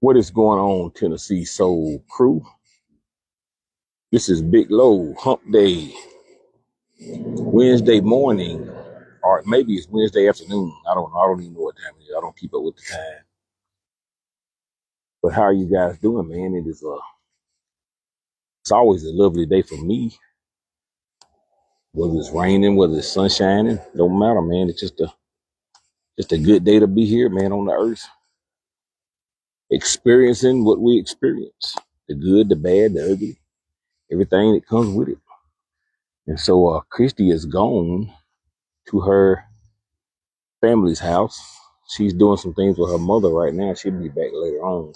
What is going on, Tennessee Soul Crew? This is Big Low, Hump Day, Wednesday morning, or maybe it's Wednesday afternoon. I don't know. I don't even know what time it is. I don't keep up with the time. But how are you guys doing, man? It's always a lovely day for me. Whether it's raining, whether it's sun shining, don't matter, man. It's just a good day to be here, man, on the earth, experiencing what we experience, the good, the bad, the ugly, everything that comes with it. And so, Christy is gone to her family's house. She's doing some things with her mother right now. She'll be back later on.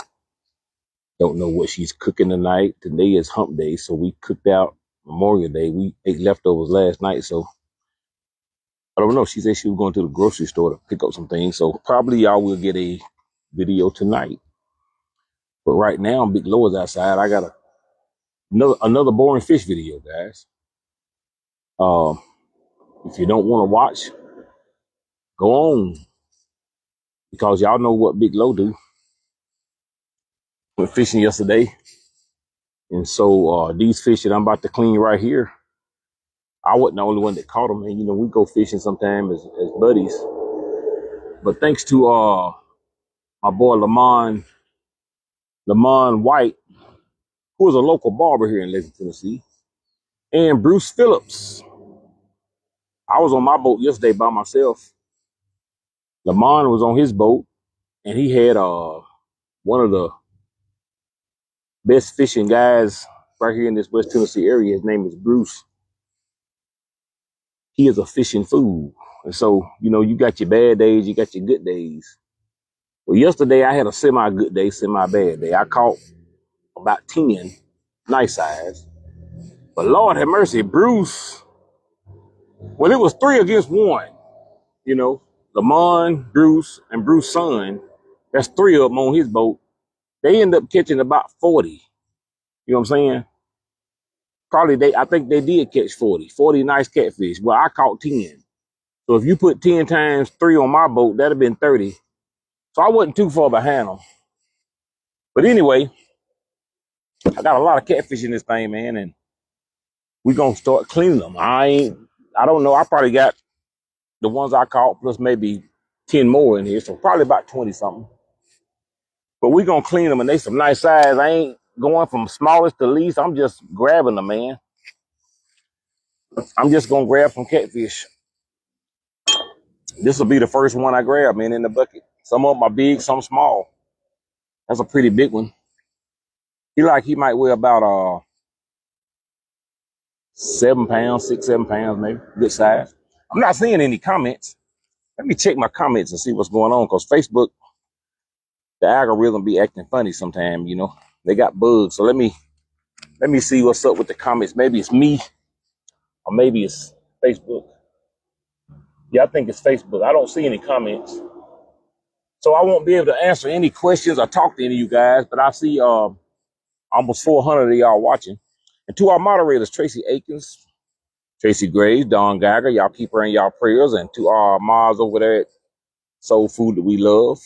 Don't know what she's cooking tonight. Today is hump day, so we cooked out Memorial Day. We ate leftovers last night, so I don't know. She said she was going to the grocery store to pick up some things, so probably y'all will get a video tonight. But right now, Big Low is outside. I got another boring fish video, guys. Um, if you don't want to watch, go on, because y'all know what Big Low do. Went fishing yesterday. And so these fish that I'm about to clean right here, I wasn't the only one that caught them. And, you know, we go fishing sometimes as buddies. But thanks to my boy Lamont White, who is a local barber here in Lexington, Tennessee, and Bruce Phillips. I was on my boat yesterday by myself. Lamont was on his boat, and he had one of the best fishing guys right here in this West Tennessee area. His name is Bruce. He is a fishing fool. And so, you know, you got your bad days, you got your good days. Well, yesterday I had a semi-good day, semi-bad day. I caught about 10 nice size. But Lord have mercy, Bruce, well, it was 3 against 1, you know. Lamont, Bruce, and Bruce's son, that's 3 of them on his boat. They end up catching about 40. You know what I'm saying? I think they did catch 40 nice catfish. Well, I caught 10. So if you put 10 times 3 on my boat, that'd have been 30. So I wasn't too far behind them. But anyway, I got a lot of catfish in this thing, man, and we're gonna start cleaning them. I don't know. I probably got the ones I caught plus maybe 10 more in here, so probably about 20 something. But we're gonna clean them, and they some nice size. I ain't going from smallest to least. I'm just grabbing them, man. I'm just gonna grab some catfish. This will be the first one I grab, man, in the bucket. Some of them are big, some small. That's a pretty big one. He might weigh about 7 pounds, 6, 7 pounds, maybe. Good size. I'm not seeing any comments. Let me check my comments and see what's going on, because Facebook, the algorithm be acting funny sometimes, you know. They got bugs. So let me see what's up with the comments. Maybe it's me, or maybe it's Facebook. Yeah, I think it's Facebook. I don't see any comments. So I won't be able to answer any questions or talk to any of you guys, but I see almost 400 of y'all watching. And to our moderators, Tracy Akins, Tracy Graves, Dawn Geiger, y'all keep her in y'all prayers. And to our moms over there at Soul Food that we love.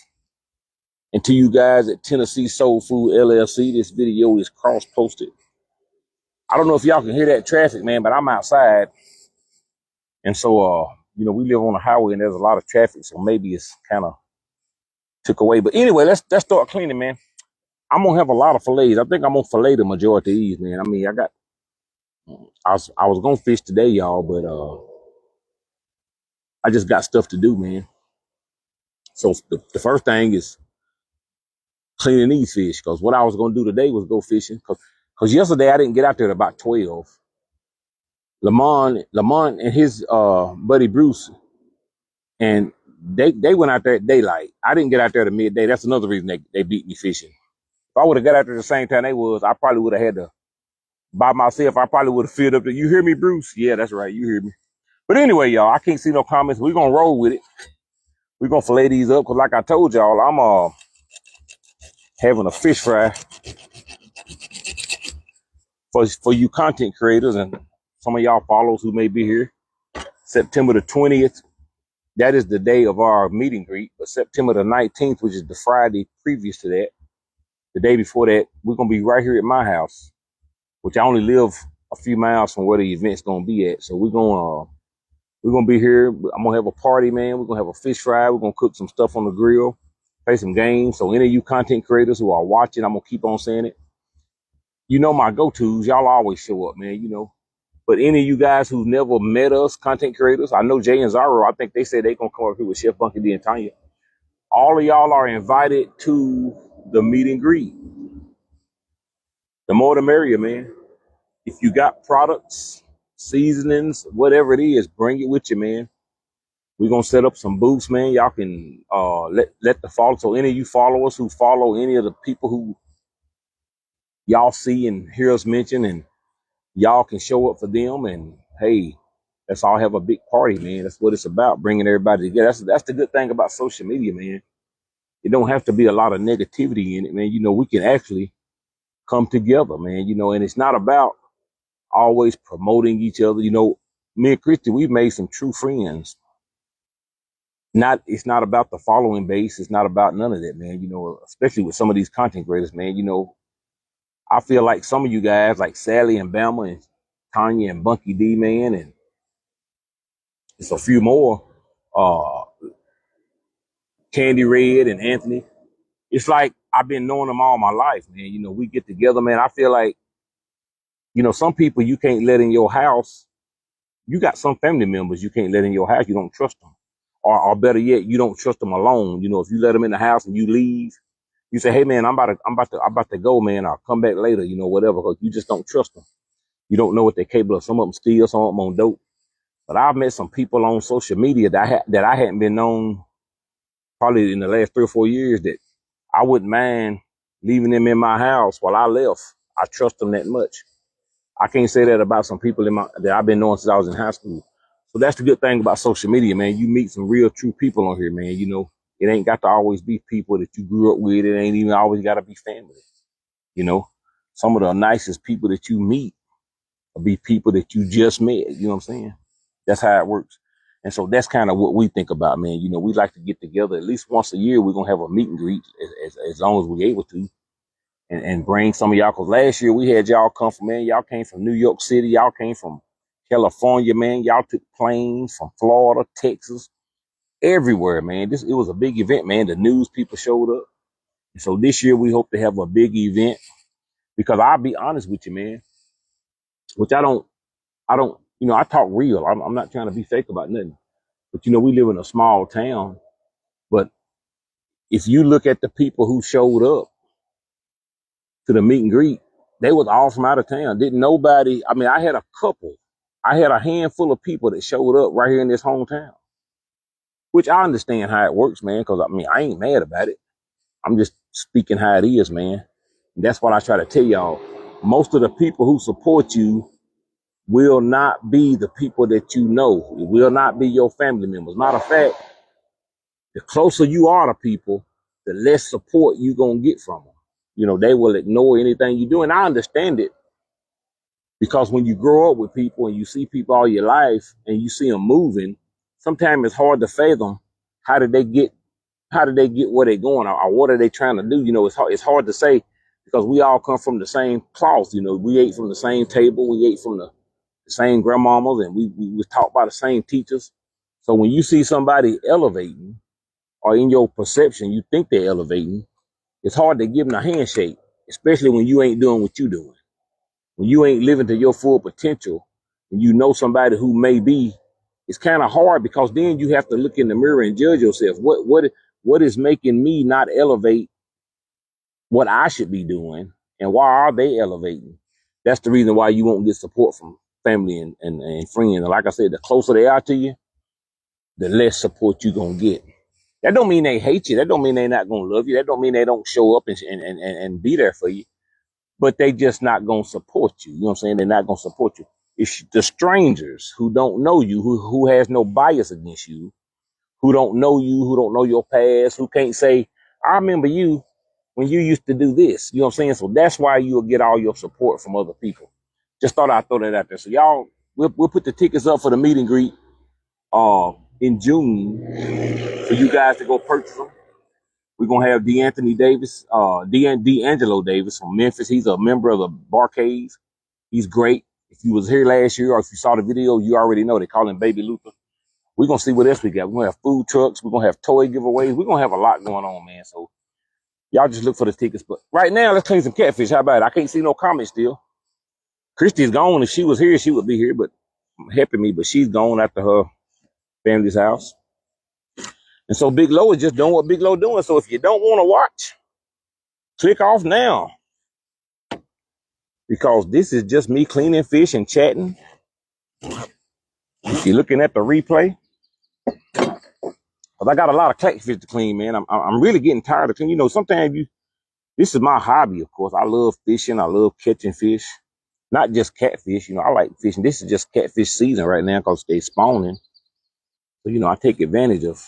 And to you guys at Tennessee Soul Food LLC, this video is cross-posted. I don't know if y'all can hear that traffic, man, but I'm outside. And so, you know, we live on a highway and there's a lot of traffic, so maybe it's kind of took away. But anyway, let's start cleaning, man. I'm gonna have a lot of fillets. I think I'm gonna fillet the majority of these, man. I mean, I was gonna fish today, y'all, but I just got stuff to do, man. So the first thing is cleaning these fish, because what I was gonna do today was go fishing. Because yesterday I didn't get out there at about 12. Lamont and his buddy Bruce, and they went out there at daylight. I didn't get out there at midday. That's another reason they beat me fishing. If I would have got out there at the same time they was, I probably would have had to by myself. I probably would have filled up the, you hear me, Bruce? Yeah, that's right. You hear me. But anyway, y'all, I can't see no comments. We're gonna roll with it. We're gonna fillet these up, because like I told y'all, I'm having a fish fry for you content creators and some of y'all followers who may be here. September the 20th, that is the day of our meet and greet. But September the 19th, which is the Friday previous to that, the day before that, we're gonna be right here at my house, which I only live a few miles from where the event's gonna be at. So we're gonna be here. I'm gonna have a party, man. We're gonna have a fish fry. We're gonna cook some stuff on the grill, play some games. So any of you content creators who are watching, I'm gonna keep on saying it. You know my go-tos, y'all always show up, man. But any of you guys who've never met us, content creators, I know Jay and Zaro, I think they said they gonna come up here with Chef Bunky D and Tanya. All of y'all are invited to the meet and greet. The more the merrier, man. If you got products, seasonings, whatever it is, bring it with you, man. We're gonna set up some booths, man. Y'all can let the follow. So any of you followers who follow any of the people who y'all see and hear us mention, and y'all can show up for them. And hey, let's all have a big party, man. That's what it's about, bringing everybody together. That's the good thing about social media, man. It don't have to be a lot of negativity in it, man. We can actually come together, man. And it's not about always promoting each other. Me and Christy, we've made some true friends. It's not about the following base. It's not about none of that, man. Especially with some of these content creators, man. I feel like some of you guys, like Sally and Bama and Tanya and Bunky D, man, and it's a few more, Candy Red and Anthony. It's like I've been knowing them all my life, man. We get together, man. I feel like, some people you can't let in your house. You got some family members you can't let in your house. You don't trust them. Or better yet, you don't trust them alone. If you let them in the house and you leave, you say, hey man, I'm about to go, man. I'll come back later, whatever. Cause you just don't trust them. You don't know what they're capable of. Some of them steal, some of them on dope. But I've met some people on social media that I hadn't been known probably in the last 3 or 4 years that I wouldn't mind leaving them in my house while I left. I trust them that much. I can't say that about some people that I've been knowing since I was in high school. So that's the good thing about social media, man. You meet some real true people on here, man. It ain't got to always be people that you grew up with. It ain't even always got to be family. Some of the nicest people that you meet will be people that you just met. You know what I'm saying? That's how it works. And so that's kind of what we think about, man. We like to get together at least once a year. We're going to have a meet and greet as long as we're able to. And bring some of y'all, because last year we had y'all come from, man, y'all came from New York City, y'all came from California, man, y'all took planes from Florida, Texas, everywhere, man. It was a big event, man. The news people showed up. And so this year we hope to have a big event, because I'll be honest with you, man, which I don't, I talk real. I'm not trying to be fake about nothing, but we live in a small town. But if you look at the people who showed up to the meet and greet, they was all from out of town. Didn't nobody, I had a handful of people that showed up right here in this hometown, which I understand how it works, man, because I ain't mad about it. I'm just speaking how it is, man. And that's what I try to tell y'all. Most of the people who support you will not be the people that you know. It will not be your family members. Matter of fact, the closer you are to people, the less support you gonna get from them. They will ignore anything you do. And I understand it, because when you grow up with people and you see people all your life and you see them moving, sometimes it's hard to fathom how did they get where they're going, or what are they trying to do. It's hard to say, because we all come from the same cloth. We ate from the same table, we ate from the same grandmamas, and we was taught by the same teachers. So when you see somebody elevating, or in your perception you think they're elevating, it's hard to give them a handshake, especially when you ain't doing what you're doing. When you ain't living to your full potential, and you know somebody who may be, it's kind of hard, because then you have to look in the mirror and judge yourself. What is making me not elevate what I should be doing, and why are they elevating? That's the reason why you won't get support from family and friends. And like I said, the closer they are to you, the less support you're going to get. That don't mean they hate you. That don't mean they're not going to love you. That don't mean they don't show up and be there for you. But they just not going to support you. You know what I'm saying? They're not going to support you. It's the strangers who don't know you, who has no bias against you, who don't know you, who don't know your past, who can't say, I remember you when you used to do this. You know what I'm saying? So that's why you'll get all your support from other people. Just thought I'd throw that out there. So y'all, we'll put the tickets up for the meet and greet in June for you guys to go purchase them. We're gonna have D'Anthony Davis, D'Angelo Davis from Memphis. He's a member of the Barcades. He's great. If you was here last year or if you saw the video, you already know they call him Baby Luther. We're gonna see what else we got. We're gonna have food trucks. We're gonna have toy giveaways. We're gonna have a lot going on, man. So y'all just look for the tickets. But right now, let's clean some catfish. How about it? I can't see no comments still. Christy's gone. If she was here, she would be here, but helping me. But she's gone after her family's house. And so Big Lo is just doing what Big Lo doing. So if you don't want to watch, click off now. Because this is just me cleaning fish and chatting. If you're looking at the replay, because I got a lot of catfish to clean, man. I'm really getting tired of cleaning. You know, sometimes this is my hobby, of course. I love fishing. I love catching fish. Not just catfish, you know, I like fishing. This is just catfish season right now because they're spawning. So, you know, I take advantage of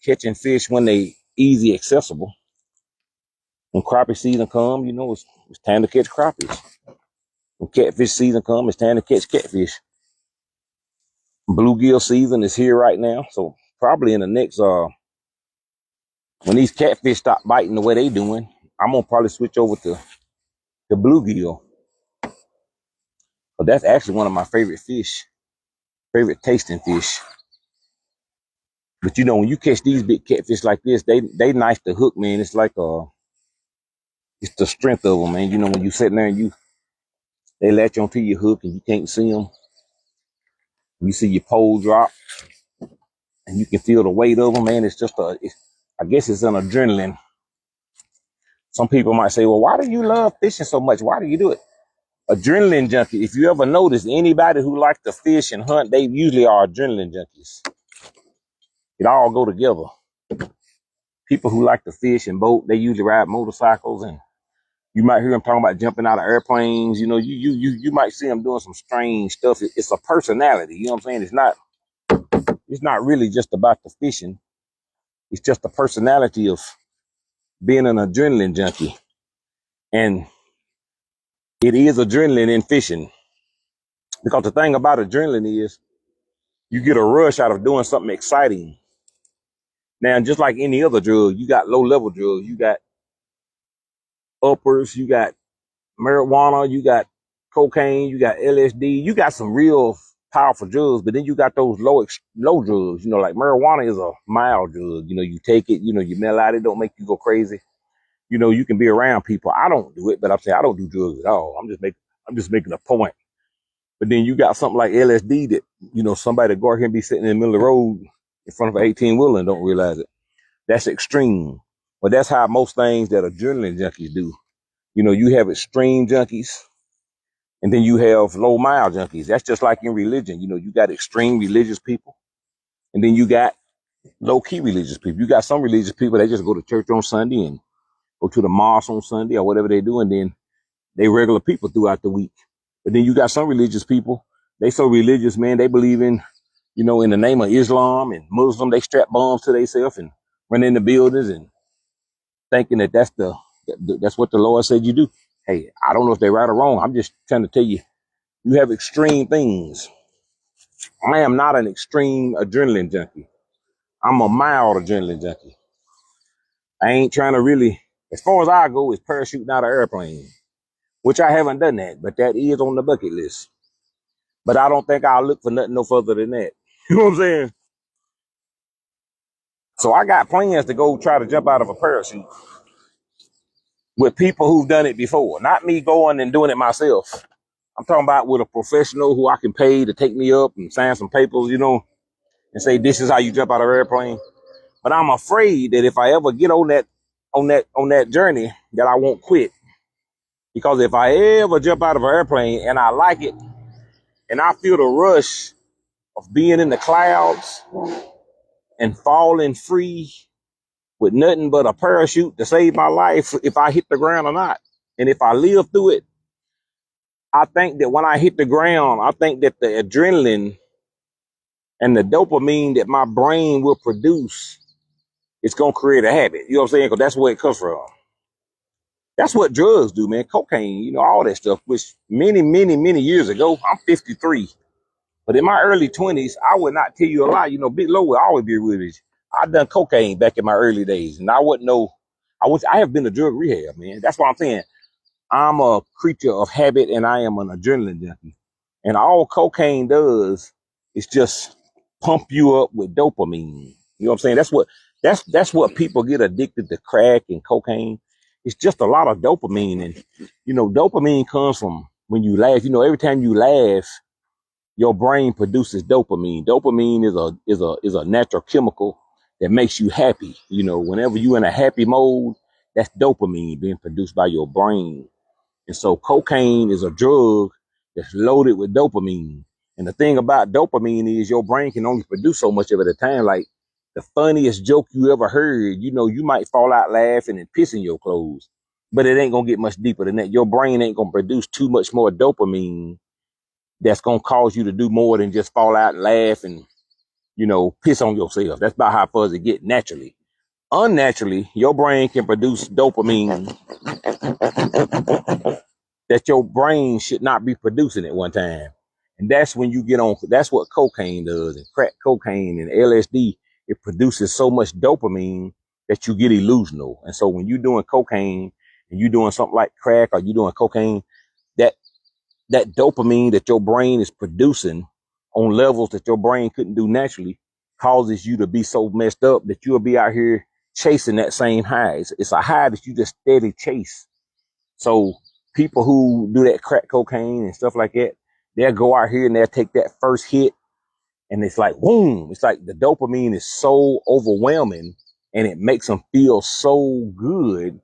catching fish when they easy accessible. When crappie season come, you know, it's time to catch crappies. When catfish season come, it's time to catch catfish. Bluegill season is here right now. So probably in the next when these catfish stop biting the way they doing, I'm gonna probably switch over to the bluegill. But that's actually one of my favorite fish, favorite tasting fish. But you know, when you catch these big catfish like this, they nice to hook, man. It's like it's the strength of them, man. You know, when you sitting there and they latch onto your hook and you can't see them. You see your pole drop and you can feel the weight of them, man. It's just I guess it's an adrenaline. Some people might say, well, why do you love fishing so much? Why do you do it? Adrenaline junkie. If you ever notice, anybody who likes to fish and hunt, they usually are adrenaline junkies. It all go together. People who like to fish and boat, they usually ride motorcycles, and you might hear them talking about jumping out of airplanes. You know, you might see them doing some strange stuff. It's a personality. You know what I'm saying? It's not really just about the fishing. It's just the personality of being an adrenaline junkie. And it is adrenaline in fishing. Because the thing about adrenaline is you get a rush out of doing something exciting. Now, just like any other drug, you got low-level drugs. You got uppers, you got marijuana, you got cocaine, you got LSD. You got some real powerful drugs, but then you got those low drugs. You know, like marijuana is a mild drug. You know, you take it, you know, you mellow out, it don't make you go crazy. You know, you can be around people. I don't do it, but I'm saying I don't do drugs at all. I'm just making a point. But then you got something like LSD that, you know, somebody go here and be sitting in the middle of the road in front of an 18-wheeler and don't realize it. That's extreme. But that's how most things that adrenaline junkies do. You know, you have extreme junkies and then you have low mild junkies. That's just like in religion. You know, you got extreme religious people and then you got low key religious people. You got some religious people, they just go to church on Sunday and go to the mosque on Sunday or whatever they do. And then they regular people throughout the week. But then you got some religious people, they so religious, man, they believe in, you know, in the name of Islam and Muslim, they strap bombs to themselves and run into buildings and thinking that that's what the Lord said you do. Hey, I don't know if they're right or wrong. I'm just trying to tell you, you have extreme things. I am not an extreme adrenaline junkie. I'm a mild adrenaline junkie. I ain't trying to really, as far as I go, is parachuting out of airplane, which I haven't done that, but that is on the bucket list. But I don't think I'll look for nothing no further than that. You know what I'm saying? So I got plans to go try to jump out of a parachute with people who've done it before. Not me going and doing it myself. I'm talking about with a professional who I can pay to take me up and sign some papers, you know, and say, this is how you jump out of an airplane. But I'm afraid that if I ever get on that journey, that I won't quit. Because if I ever jump out of an airplane and I like it, and I feel the rush of being in the clouds and falling free with nothing but a parachute to save my life if I hit the ground or not. And if I live through it, I think that when I hit the ground, I think that the adrenaline and the dopamine that my brain will produce, it's going to create a habit. You know what I'm saying? Because that's where it comes from. That's what drugs do, man. Cocaine, you know, all that stuff, which many, many, many years ago, I'm 53. But in my early 20s, I would not tell you a lie. Big Low would always be with you. I done cocaine back in my early days, and I wouldn't know. I have been to drug rehab, man. That's what I'm saying. I'm a creature of habit, and I am an adrenaline junkie. And all cocaine does is just pump you up with dopamine. You know what I'm saying? That's what people get addicted to crack and cocaine. It's just a lot of dopamine, and dopamine comes from when you laugh. Every time you laugh, your brain produces dopamine. Dopamine is a natural chemical that makes you happy. Whenever you're in a happy mode, that's dopamine being produced by your brain. And so cocaine is a drug that's loaded with dopamine. And the thing about dopamine is your brain can only produce so much of it at a time. Like the funniest joke you ever heard, you might fall out laughing and piss in your clothes, but it ain't gonna get much deeper than that. Your brain ain't gonna produce too much more dopamine that's gonna cause you to do more than just fall out and laugh and, piss on yourself. That's about how far it get naturally. Unnaturally, your brain can produce dopamine that your brain should not be producing at one time. And that's when you get on, that's what cocaine does, and crack cocaine and LSD, it produces so much dopamine that you get illusional. And so when you're doing cocaine and you're doing something like crack or you're doing cocaine, that that dopamine that your brain is producing on levels that your brain couldn't do naturally causes you to be so messed up that you'll be out here chasing that same high. It's a high that you just steady chase. So people who do that crack cocaine and stuff like that, they'll go out here and they'll take that first hit and it's like, boom. It's like the dopamine is so overwhelming and it makes them feel so good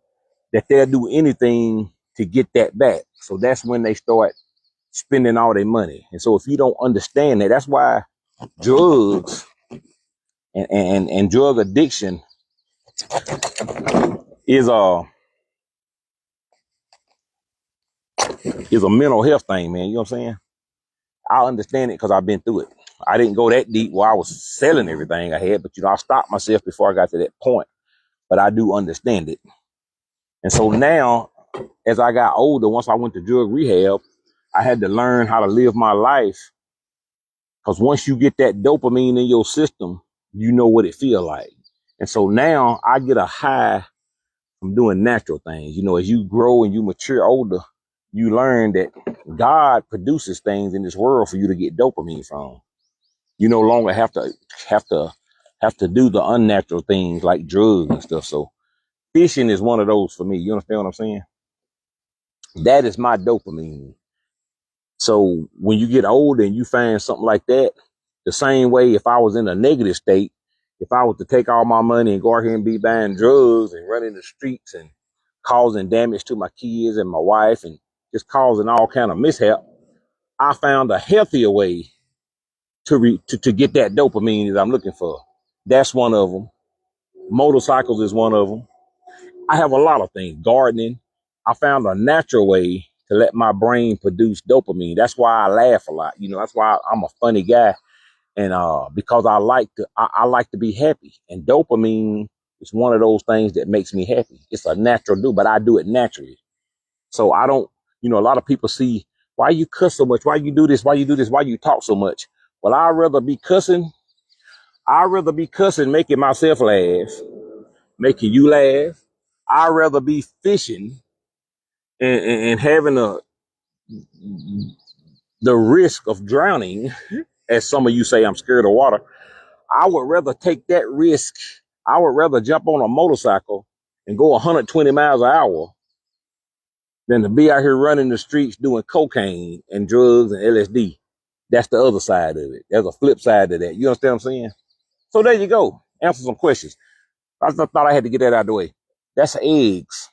that they'll do anything to get that back. So that's when they start spending all their money. And so if you don't understand that, that's why drugs and drug addiction is a mental health thing, man. You know what I'm saying? I understand it because I've been through it. I didn't go that deep where I was selling everything I had, but I stopped myself before I got to that point. But I do understand it. And so now, as I got older, once I went to drug rehab, I had to learn how to live my life. Because once you get that dopamine in your system, you know what it feels like. And so now I get a high from doing natural things. As you grow and you mature older, you learn that God produces things in this world for you to get dopamine from. You no longer have to do the unnatural things like drugs and stuff. So fishing is one of those for me. You understand what I'm saying? That is my dopamine. So when you get older and you find something like that, the same way if I was in a negative state, if I was to take all my money and go out here and be buying drugs and running the streets and causing damage to my kids and my wife and just causing all kind of mishap, I found a healthier way to get that dopamine that I'm looking for. That's one of them. Motorcycles is one of them. I have a lot of things. Gardening. I found a natural way to let my brain produce dopamine. That's why I laugh a lot. That's why I'm a funny guy. And because I like to be happy. And dopamine is one of those things that makes me happy. It's a natural do, but I do it naturally. So I don't, a lot of people see, why you cuss so much? Why you do this? Why you do this? Why you talk so much? Well, I'd rather be cussing, making myself laugh, making you laugh. I'd rather be fishing and having the risk of drowning, as some of you say, I'm scared of water. I would rather take that risk. I would rather jump on a motorcycle and go 120 miles an hour than to be out here running the streets doing cocaine and drugs and LSD. That's the other side of it. There's a flip side to that. You understand what I'm saying? So there you go. Answer some questions. I just thought I had to get that out of the way. That's eggs.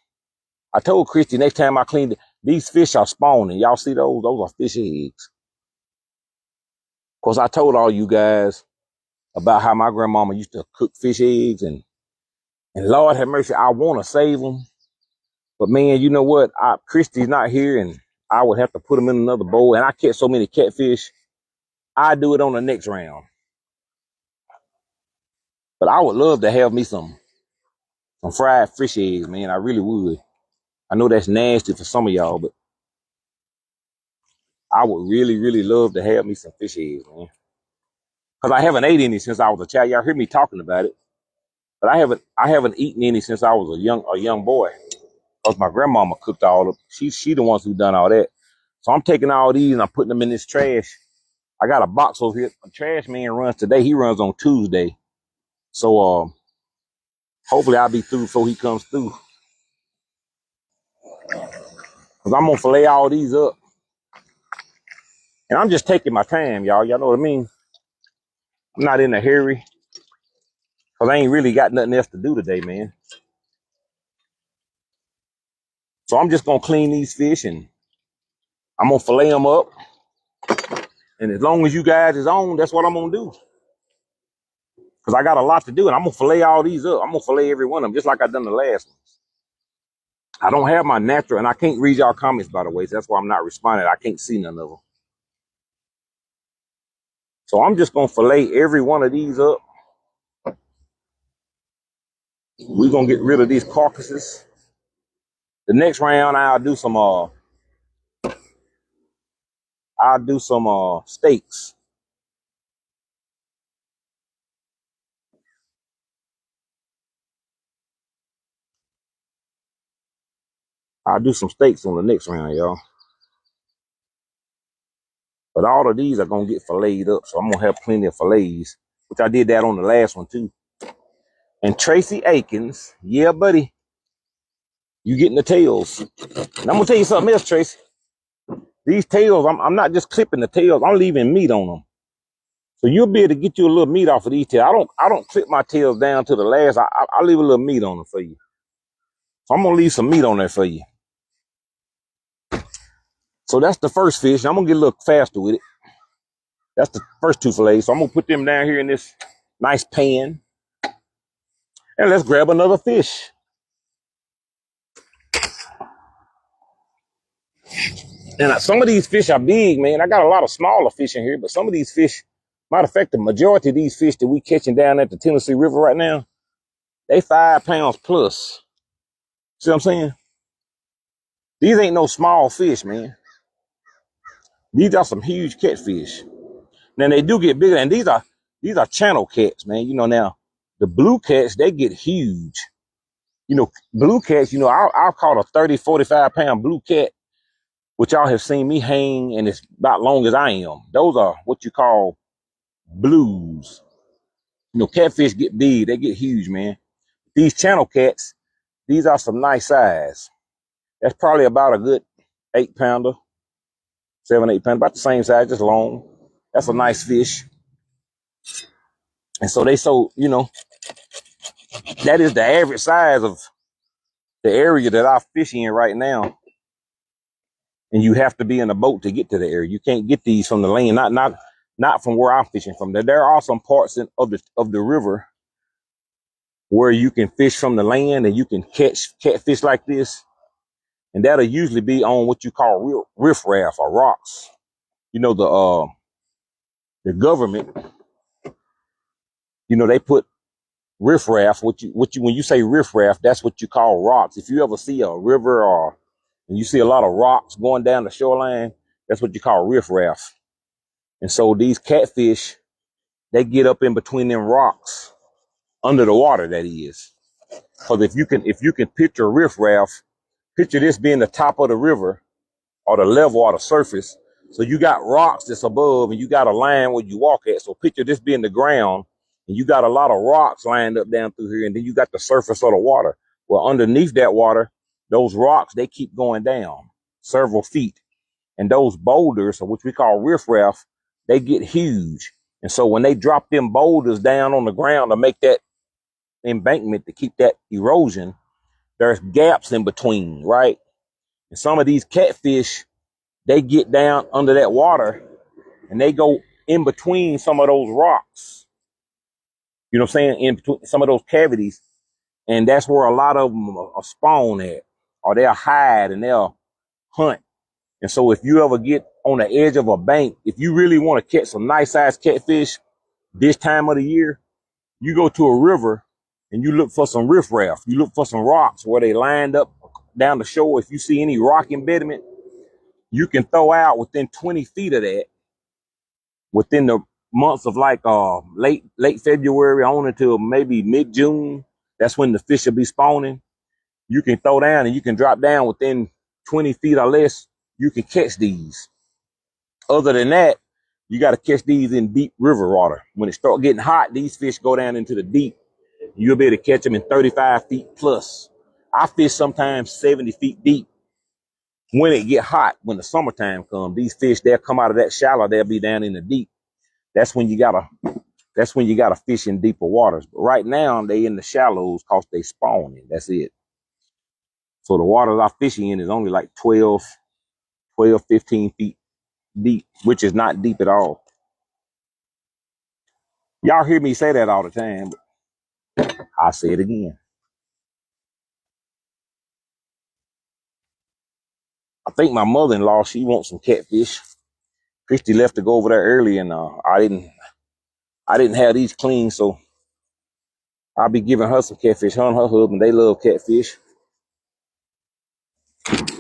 I told Christy next time I cleaned it, these fish are spawning. Y'all see those? Those are fish eggs. Of course, I told all you guys about how my grandmama used to cook fish eggs and Lord have mercy, I want to save them. But man, you know what? Christy's not here and I would have to put them in another bowl. And I catch so many catfish. I do it on the next round. But I would love to have me some fried fish eggs, man. I really would. I know that's nasty for some of y'all, but I would really, really love to have me some fish eggs, man. Cause I haven't ate any since I was a child. Y'all hear me talking about it, but I haven't eaten any since I was a young boy. Cause my grandmama cooked all of. She the ones who done all that. So I'm taking all these and I'm putting them in this trash. I got a box over here. A trash man runs today. He runs on Tuesday. So hopefully I'll be through before he comes through. Cause I'm gonna fillet all these up. And I'm just taking my time, y'all. Y'all know what I mean? I'm not in a hurry. Cause I ain't really got nothing else to do today, man. So I'm just gonna clean these fish and I'm gonna fillet them up. And as long as you guys is on, that's what I'm gonna do. Cause I got a lot to do and I'm gonna fillet all these up. I'm gonna fillet every one of them, just like I done the last one. I don't have my natural, and I can't read y'all comments, by the way, so that's why I'm not responding. I can't see none of them. So I'm just gonna fillet every one of these up. We're gonna get rid of these carcasses. The next round, I'll do some steaks. I'll do some steaks on the next round, y'all. But all of these are gonna get filleted up, so I'm gonna have plenty of fillets, which I did that on the last one too. And Tracy Akins, yeah, buddy, you getting the tails. And I'm gonna tell you something else, Tracy. These tails, I'm not just clipping the tails, I'm leaving meat on them. So you'll be able to get you a little meat off of these tails. I don't clip my tails down to the last. I leave a little meat on them for you. So I'm gonna leave some meat on there for you. So that's the first fish. I'm gonna get a little faster with it. That's the first two fillets. So I'm gonna put them down here in this nice pan. And let's grab another fish. And some of these fish are big, man. I got a lot of smaller fish in here, but some of these fish, matter of fact, the majority of these fish that we catching down at the Tennessee River right now, they 5 pounds plus. See what I'm saying? These ain't no small fish, man. These are some huge catfish. Now they do get bigger, and these are channel cats, man. You know, now the blue cats, they get huge. You know, blue cats, I'll call a 30, 45 pound blue cat, which y'all have seen me hang, and it's about long as I am. Those are what you call blues. You know, catfish get big, they get huge, man. These channel cats, these are some nice size. That's probably about a good 8-pounder, 7, 8 pounds, about the same size, just long. That's a nice fish. And so that is the average size of the area that I fish in right now. And you have to be in a boat to get to the area. You can't get these from the land, not from where I'm fishing from. There are some parts of the river where you can fish from the land and you can catch catfish like this. And that'll usually be on what you call riffraff or rocks. You know, the government, they put riffraff, when you say riffraff, that's what you call rocks. If you ever see a river and you see a lot of rocks going down the shoreline, that's what you call riffraff. And so these catfish, they get up in between them rocks under the water, that is. Because if you can picture riffraff, picture this being the top of the river or the level or the surface. So you got rocks that's above and you got a line where you walk at. So picture this being the ground and you got a lot of rocks lined up down through here, and then you got the surface of the water. Well, underneath that water, those rocks, they keep going down several feet. And those boulders, which we call riffraff, they get huge. And so when they drop them boulders down on the ground to make that embankment, to keep that erosion, there's gaps in between, right? And some of these catfish, they get down under that water and they go in between some of those rocks. You know what I'm saying? In between some of those cavities. And that's where a lot of them are spawn at, or they'll hide and they'll hunt. And so if you ever get on the edge of a bank, if you really want to catch some nice sized catfish this time of the year, you go to a river and you look for some riffraff. You look for some rocks where they lined up down the shore. If you see any rock embedment, You can throw out within 20 feet of that within the months of like late February on until maybe mid-June. That's when the fish will be spawning. You can throw down and you can drop down within 20 feet or less. You can catch these. Other than that, you got to catch these in deep river water. When it start getting hot, these fish go down into the deep. You'll be able to catch them in 35 feet plus. I fish sometimes 70 feet deep. When it get hot, when the summertime comes, these fish, they'll come out of that shallow, they'll be down in the deep. That's when you gotta fish in deeper waters. But right now they in the shallows because they spawning. That's it. So the waters I fishing in is only like 15 feet deep, which is not deep at all. Y'all hear me say that all the time, but I'll say it again. I think my mother-in-law, she wants some catfish. Christy left to go over there early, and I didn't have these clean, so I'll be giving her some catfish. Her and her husband, they love catfish.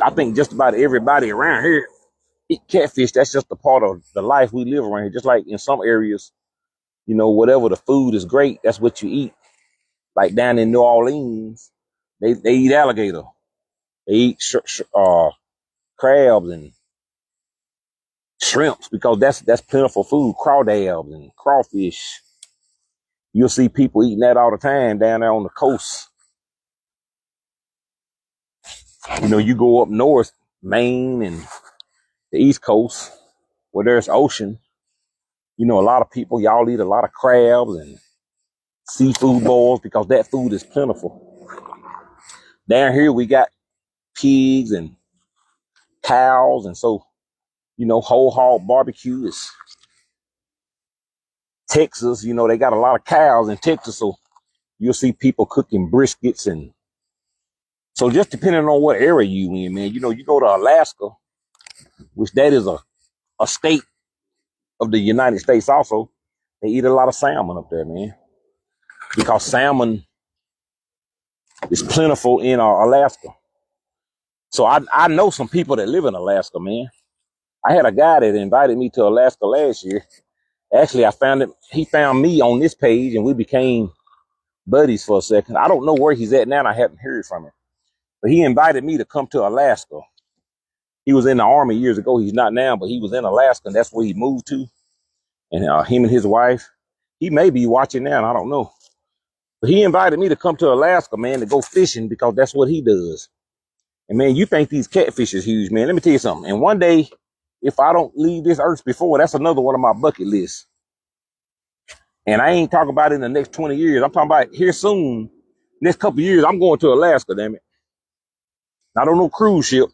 I think just about everybody around here eat catfish. That's just a part of the life we live around here. Just like in some areas, whatever the food is great, that's what you eat. Like down in New Orleans, they eat alligator. They eat crabs and shrimps because that's plentiful food. Crawdads and crawfish. You'll see people eating that all the time down there on the coast. You go up north, Maine and the East Coast, where there's ocean. A lot of people, y'all eat a lot of crabs and seafood boils because that food is plentiful. Down here, we got pigs and cows. And so, whole hog barbecue is Texas. They got a lot of cows in Texas. So you'll see people cooking briskets. And so just depending on what area you in, man, you go to Alaska, which that is a state of the United States also. They eat a lot of salmon up there, man, because salmon is plentiful in Alaska. So I know some people that live in Alaska, man. I had a guy that invited me to Alaska last year. Actually, he found me on this page and we became buddies for a second. I don't know where he's at now and I haven't heard from him. But he invited me to come to Alaska. He was in the Army years ago. He's not now, but he was in Alaska and that's where he moved to. And him and his wife, he may be watching now, and I don't know. But he invited me to come to Alaska, man, to go fishing because that's what he does. And man, you think these catfish is huge, man. Let me tell you something. And one day, if I don't leave this earth before, that's another one of my bucket lists. And I ain't talking about it in the next 20 years. I'm talking about here soon. Next couple of years, I'm going to Alaska, damn it. Not on no cruise ship.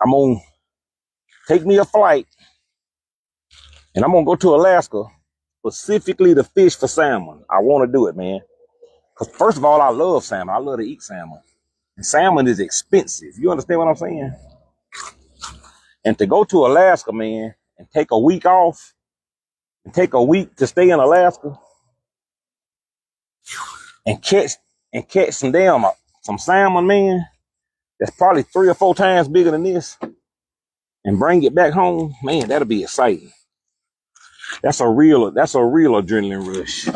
I'm going to take me a flight. And I'm going to go to Alaska specifically to fish for salmon. I want to do it, man. Because first of all, I love salmon. I love to eat salmon. And salmon is expensive. You understand what I'm saying? And to go to Alaska, man, and take a week off, and take a week to stay in Alaska, and catch some salmon, man, that's probably 3 or 4 times bigger than this, and bring it back home, man, that'll be exciting. That's a real adrenaline rush.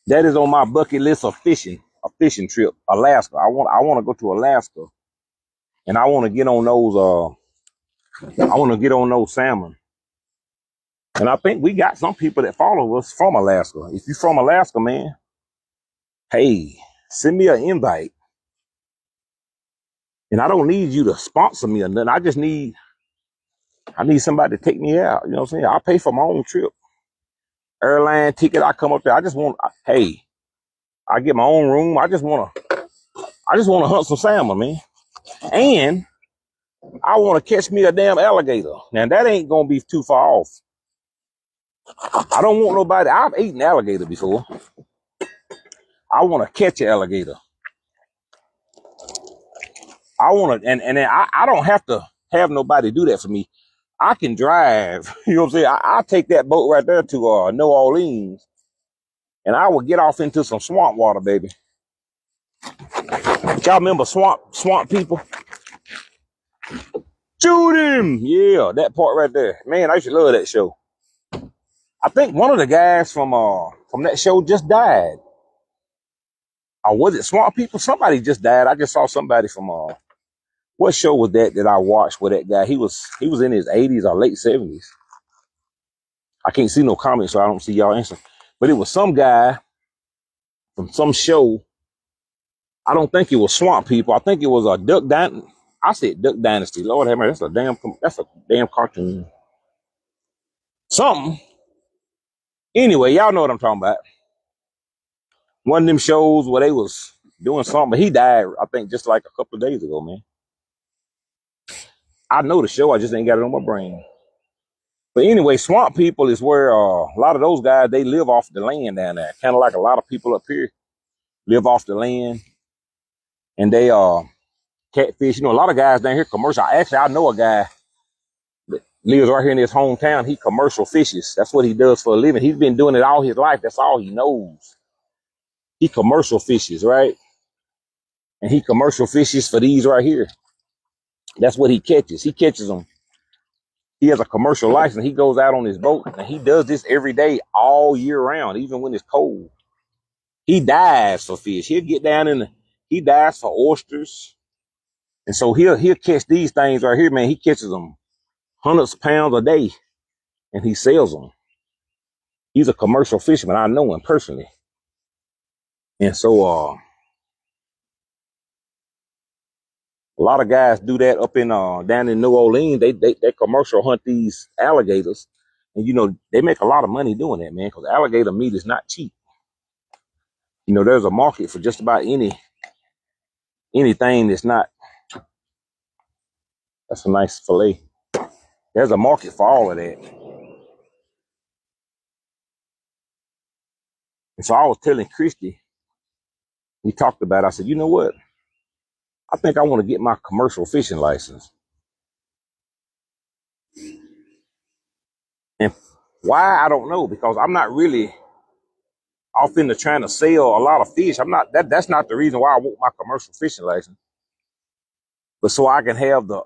That is on my bucket list of fishing, a fishing trip, Alaska. I want to go to Alaska, and I want to get on those salmon. And I think we got some people that follow us from Alaska. If you're from Alaska, man, hey, send me an invite. And I don't need you to sponsor me or nothing. I need somebody to take me out. You know what I'm saying? I'll pay for my own trip. Airline ticket, I come up there. I get my own room. I just want to hunt some salmon, man. And I want to catch me a damn alligator. Now that ain't going to be too far off. I don't want nobody. I've eaten alligator before. I want to catch an alligator. I want to, and then I don't have to have nobody do that for me. I can drive. You know what I'm saying? I'll take that boat right there to New Orleans, and I will get off into some swamp water, baby. Y'all remember Swamp People? Shoot him! Yeah, that part right there. Man, I used to love that show. I think one of the guys from that show just died. Or was it Swamp People? Somebody just died. I just saw somebody from what show was that I watched with that guy? He was in his 80s or late 70s. I can't see no comments, so I don't see y'all answer. But it was some guy from some show. I don't think it was Swamp People. I think it was a Duck Dynasty. I said Duck Dynasty. Lord have mercy, that's a damn cartoon. Something. Anyway, y'all know what I'm talking about. One of them shows where they was doing something, but he died, I think, just like a couple of days ago, man. I know the show, I just ain't got it on my brain. But anyway, Swamp People is where a lot of those guys, they live off the land down there. Kind of like a lot of people up here live off the land. And they catfish. You know, a lot of guys down here commercial. Actually, I know a guy that lives right here in his hometown. He commercial fishes. That's what he does for a living. He's been doing it all his life. That's all he knows. He commercial fishes, right? And he commercial fishes for these right here. That's what he catches. He catches them. He has a commercial license. He goes out on his boat and he does this every day, all year round, even when it's cold. He dives for fish. He'll get down he dives for oysters. And so he'll catch these things right here, man. He catches them hundreds of pounds a day and he sells them. He's a commercial fisherman. I know him personally. And so a lot of guys do that up in down in New Orleans. They commercial hunt these alligators. And you know, they make a lot of money doing that, man, because alligator meat is not cheap. You know, there's a market for just about anything that's not. That's a nice fillet. There's a market for all of that. And so I was telling Christy, we talked about it, I said, you know what? I think I want to get my commercial fishing license. And why, I don't know, because I'm not really off into trying to sell a lot of fish. That's not the reason why I want my commercial fishing license. But so I can have the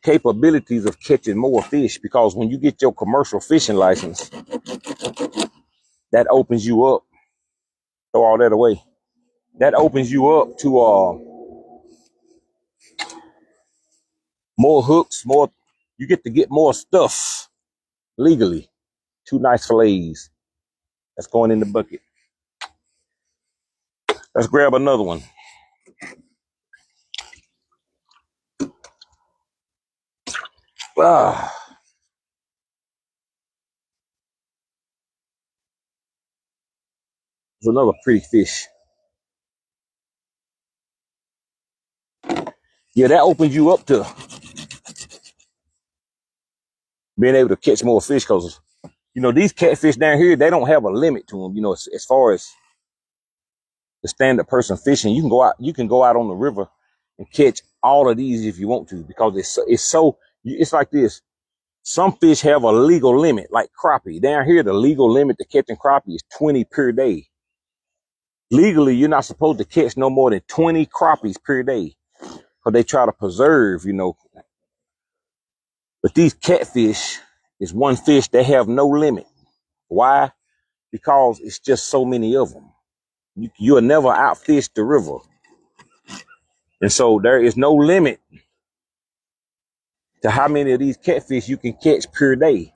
capabilities of catching more fish, because when you get your commercial fishing license, that opens you up. Throw all that away. That opens you up to more hooks, you get to get more stuff legally. 2 nice fillets. That's going in the bucket. Let's grab another one. Ah. There's another pretty fish. Yeah, that opens you up to being able to catch more fish, because, you know, these catfish down here, they don't have a limit to them. You know, as far as the standard person fishing, you can go out on the river and catch all of these if you want to, because it's like this. Some fish have a legal limit, like crappie. Down here, the legal limit to catching crappie is 20 per day. Legally, you're not supposed to catch no more than 20 crappies per day, because they try to preserve, you know. But these catfish is one fish they have no limit. Why? Because it's just so many of them. You'll never outfish the river. And so there is no limit to how many of these catfish you can catch per day.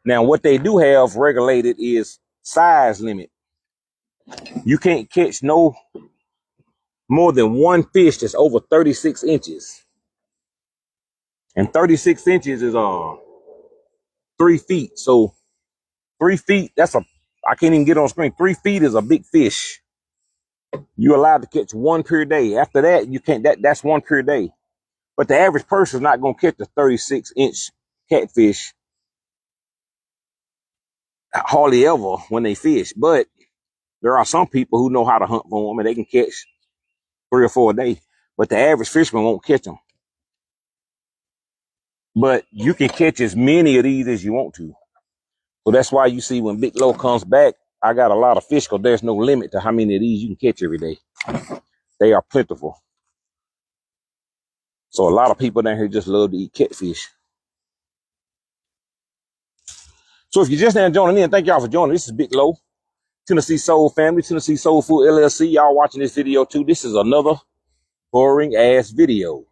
Now, what they do have regulated is size limit. You can't catch no more than one fish that's over 36 inches. And 36 inches is 3 feet. So 3 feet, I can't even get on screen. 3 feet is a big fish. You're allowed to catch one per day. After that, you can't, that's one per day. But the average person is not going to catch a 36-inch catfish hardly ever when they fish. But there are some people who know how to hunt for them, and they can catch 3 or 4 a day. But the average fisherman won't catch them. But you can catch as many of these as you want to. So that's why you see when Big Low comes back, I got a lot of fish, because there's no limit to how many of these you can catch every day. They are plentiful. So a lot of people down here just love to eat catfish. So if you're just now joining in, thank y'all for joining. This is Big Low, Tennessee Soul Family, Tennessee Soul Food LLC. Y'all watching this video too. This is another boring ass video.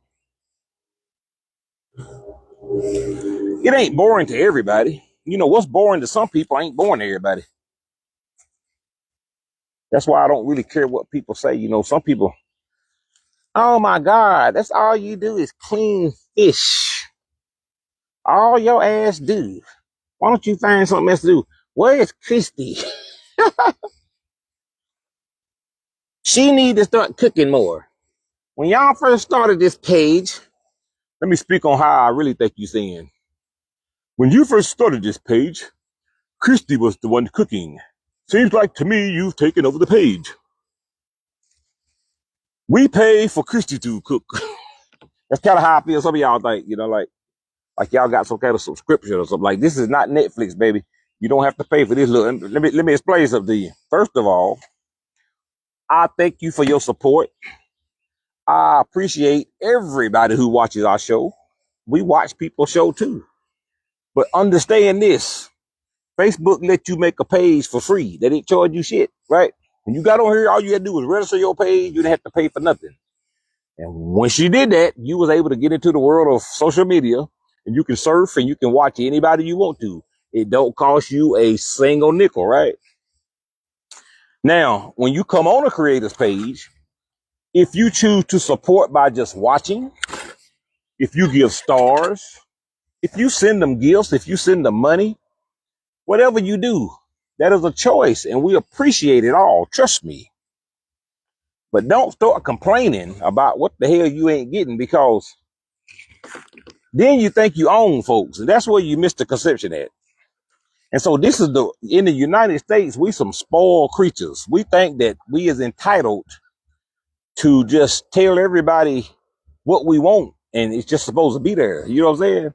It ain't boring to everybody. You know, what's boring to some people ain't boring to everybody. That's why I don't really care what people say. You know, some people, oh my God, that's all you do is clean fish. All your ass do. Why don't you find something else to do? Where is Christy? She need to start cooking more. When y'all first started this page, let me speak on how I really think you're saying. When you first started this page, Christy was the one cooking. Seems like to me you've taken over the page. We pay for Christy to cook. That's kind of how I feel. Some of y'all think, you know, like y'all got some kind of subscription or something. Like, this is not Netflix, baby. You don't have to pay for this. Look, let me explain something to you. First of all, I thank you for your support. I appreciate everybody who watches our show. We watch people's show too. But understand this. Facebook let you make a page for free. They didn't charge you shit, right? When you got on here, all you had to do was register your page. You didn't have to pay for nothing. And once you did that, you was able to get into the world of social media, and you can surf and you can watch anybody you want to. It don't cost you a single nickel, right? Now, when you come on a creator's page, if you choose to support by just watching, if you give stars, if you send them gifts, if you send them money, whatever you do, that is a choice, and we appreciate it all. Trust me. But don't start complaining about what the hell you ain't getting, because then you think you own folks, and that's where you miss the conception at. And so this is in the United States, we some spoiled creatures. We think that we is entitled to just tell everybody what we want, and it's just supposed to be there. You know what I'm saying?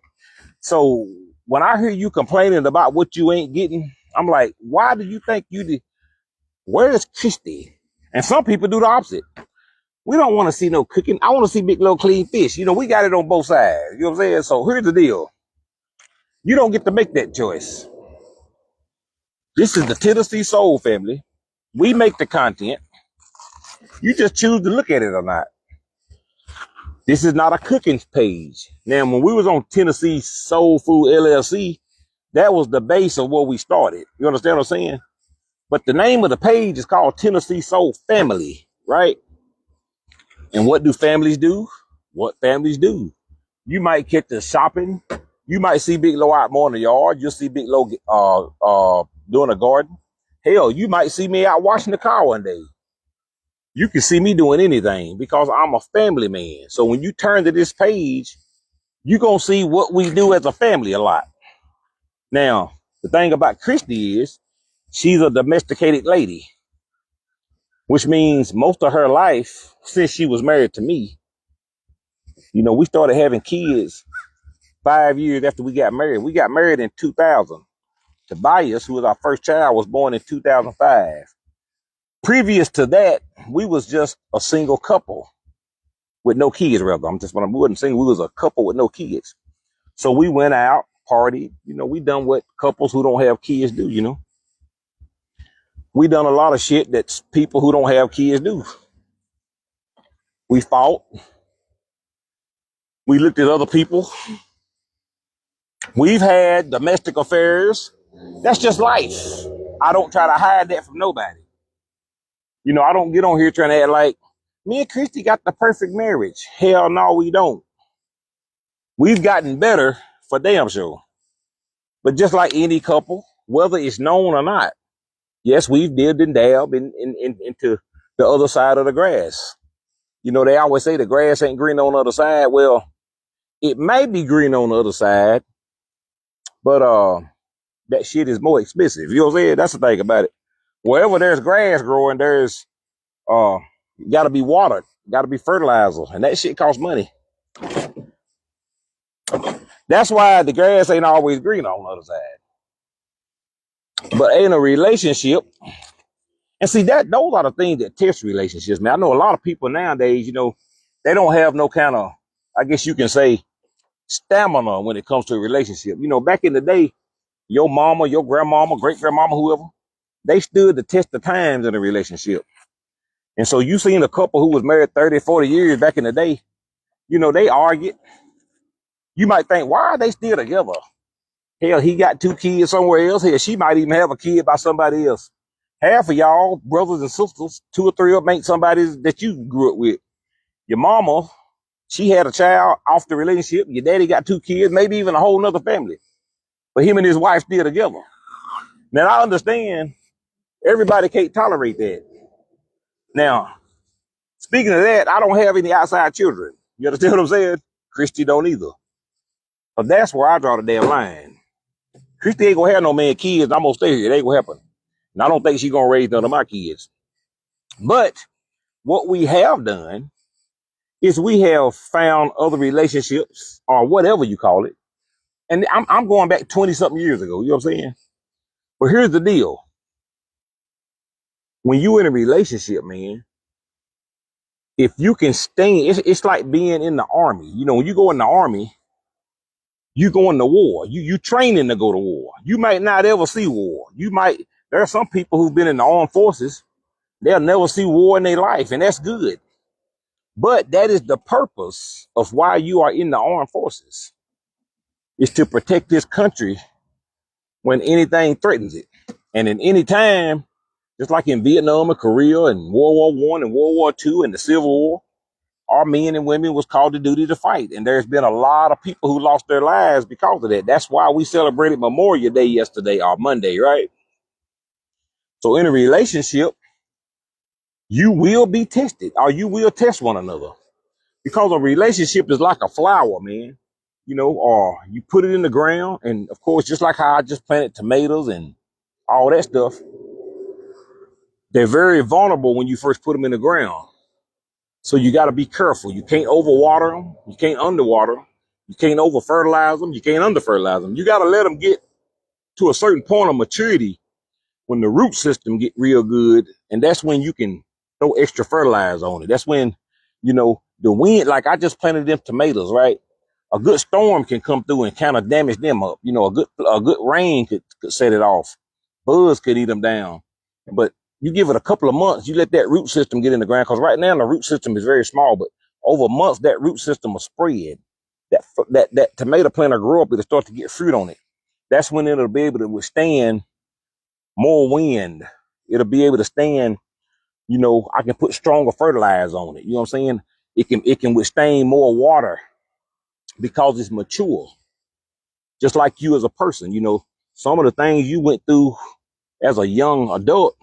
So when I hear you complaining about what you ain't getting, I'm like, why do you think you did? Where is Christy? And some people do the opposite. We don't want to see no cooking. I want to see big, little, clean fish. You know, we got it on both sides. You know what I'm saying? So here's the deal. You don't get to make that choice. This is the Tennessee Soul Family. We make the content. You just choose to look at it or not. This is not a cooking page. Now, when we was on Tennessee Soul Food LLC, that was the base of where we started. You understand what I'm saying? But the name of the page is called Tennessee Soul Family, right? And what do families do? What families do? You might catch the shopping. You might see Big Low out more in the yard. You'll see Big Low doing a garden. Hell, you might see me out washing the car one day. You can see me doing anything because I'm a family man. So when you turn to this page, you're going to see what we do as a family a lot. Now, the thing about Christy is she's a domesticated lady, which means most of her life, since she was married to me, you know, we started having kids 5 years after we got married. We got married in 2000. Tobias, who was our first child, was born in 2005. Previous to that, we was just a single couple with no kids, rather. We wasn't single, we was a couple with no kids. So we went out, partied, you know, we done what couples who don't have kids do, you know. We done a lot of shit that people who don't have kids do. We fought. We looked at other people. We've had domestic affairs. That's just life. I don't try to hide that from nobody. You know, I don't get on here trying to act like me and Christy got the perfect marriage. Hell no, we don't. We've gotten better for damn sure. But just like any couple, whether it's known or not, yes, we've dipped and dabbed into the other side of the grass. You know, they always say the grass ain't green on the other side. Well, it may be green on the other side, but that shit is more expensive. You know what I'm saying? That's the thing about it. Wherever there's grass growing, there's got to be watered, got to be fertilizer, and that shit costs money. That's why the grass ain't always green on the other side. But in a relationship, And see that those are the things that test relationships, man. I know a lot of people nowadays, they don't have no kind of, I guess you can say, stamina when it comes to a relationship. Back in the day, your mama, your grandmama, great grandmama, whoever, they stood the test of times in a relationship. And so you seen a couple who was married 30, 40 years back in the day, they argued. You might think, why are they still together? Hell, he got 2 kids somewhere else. Hell, she might even have a kid by somebody else. Half of y'all, brothers and sisters, 2 or 3 of them ain't somebody that you grew up with. Your mama, she had a child off the relationship. Your daddy got 2 kids, maybe even a whole nother family. But him and his wife still together. Now, I understand everybody can't tolerate that. Now, speaking of that, I don't have any outside children. You understand what I'm saying? Christy don't either. But that's where I draw the damn line. Christy ain't gonna have no man kids. I'm gonna stay here. It ain't gonna happen. And I don't think she's gonna raise none of my kids. But what we have done is we have found other relationships or whatever you call it. And I'm going back 20 something years ago. You know what I'm saying? But here's the deal. When you in a relationship, man, if you can stay, it's like being in the army. When you go in the army, you go into war. You training to go to war. You might not ever see war. There are some people who've been in the armed forces. They'll never see war in their life, and that's good. But that is the purpose of why you are in the armed forces, is to protect this country when anything threatens it. And in any time, just like in Vietnam and Korea and World War I and World War II and the Civil War, our men and women was called to duty to fight. And there's been a lot of people who lost their lives because of that. That's why we celebrated Memorial Day yesterday or Monday, right? So in a relationship, you will be tested, or you will test one another, because a relationship is like a flower, man. Or you put it in the ground, and of course, just like how I just planted tomatoes and all that stuff, they're very vulnerable when you first put them in the ground. So you got to be careful. You can't overwater them. You can't underwater them. You can't over fertilize them. You can't under fertilize them. You got to let them get to a certain point of maturity when the root system get real good. And that's when you can throw extra fertilizer on it. That's when, the wind, like I just planted them tomatoes, right? A good storm can come through and kind of damage them up. A good rain could set it off. Bugs could eat them down. But you give it a couple of months, you let that root system get in the ground, because right now the root system is very small, but over months that root system will spread. That tomato plant will grow up, it'll start to get fruit on it. That's when it'll be able to withstand more wind. It'll be able to stand, I can put stronger fertilizer on it. You know what I'm saying? It can withstand more water because it's mature. Just like you as a person, some of the things you went through as a young adult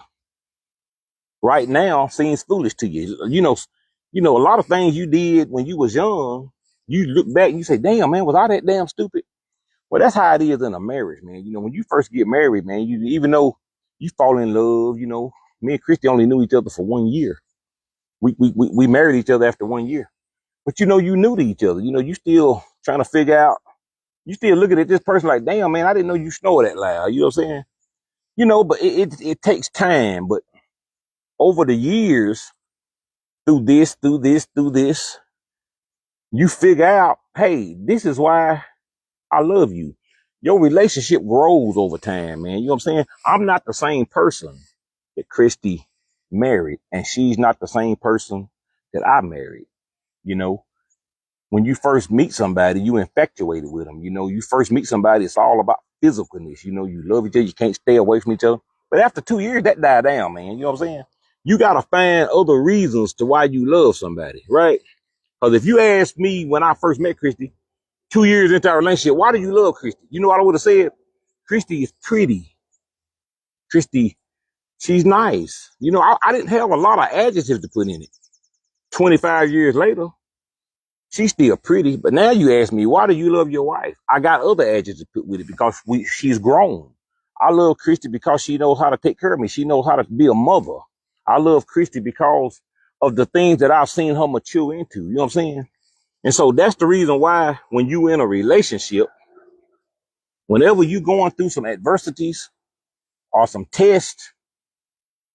right now seems foolish to you. A lot of things you did when you was young, you look back and you say, damn, man, was I that damn stupid? Well, that's how it is in a marriage, man. When you first get married, man, even though you fall in love, me and Christy only knew each other for 1 year. We married each other after 1 year. But you knew to each other. You still trying to figure out, you still looking at this person like, damn, man, I didn't know you snore that loud. You know what I'm saying? But it takes time. But over the years, through this, you figure out, hey, this is why I love you. Your relationship grows over time, man. You know what I'm saying? I'm not the same person that Christy married, and she's not the same person that I married. When you first meet somebody, you infatuated with them. You first meet somebody, it's all about physicalness. You love each other, you can't stay away from each other. But after 2 years, that died down, man. You know what I'm saying? You got to find other reasons to why you love somebody, right? Because if you asked me when I first met Christy, 2 years into our relationship, why do you love Christy? You know what I would have said? Christy is pretty. Christy, she's nice. I didn't have a lot of adjectives to put in it. 25 years later, she's still pretty. But now you ask me, why do you love your wife? I got other adjectives to put with it because she's grown. I love Christy because she knows how to take care of me. She knows how to be a mother. I love Christy because of the things that I've seen her mature into. You know what I'm saying? And so that's the reason why when you in a relationship, whenever you going through some adversities or some tests,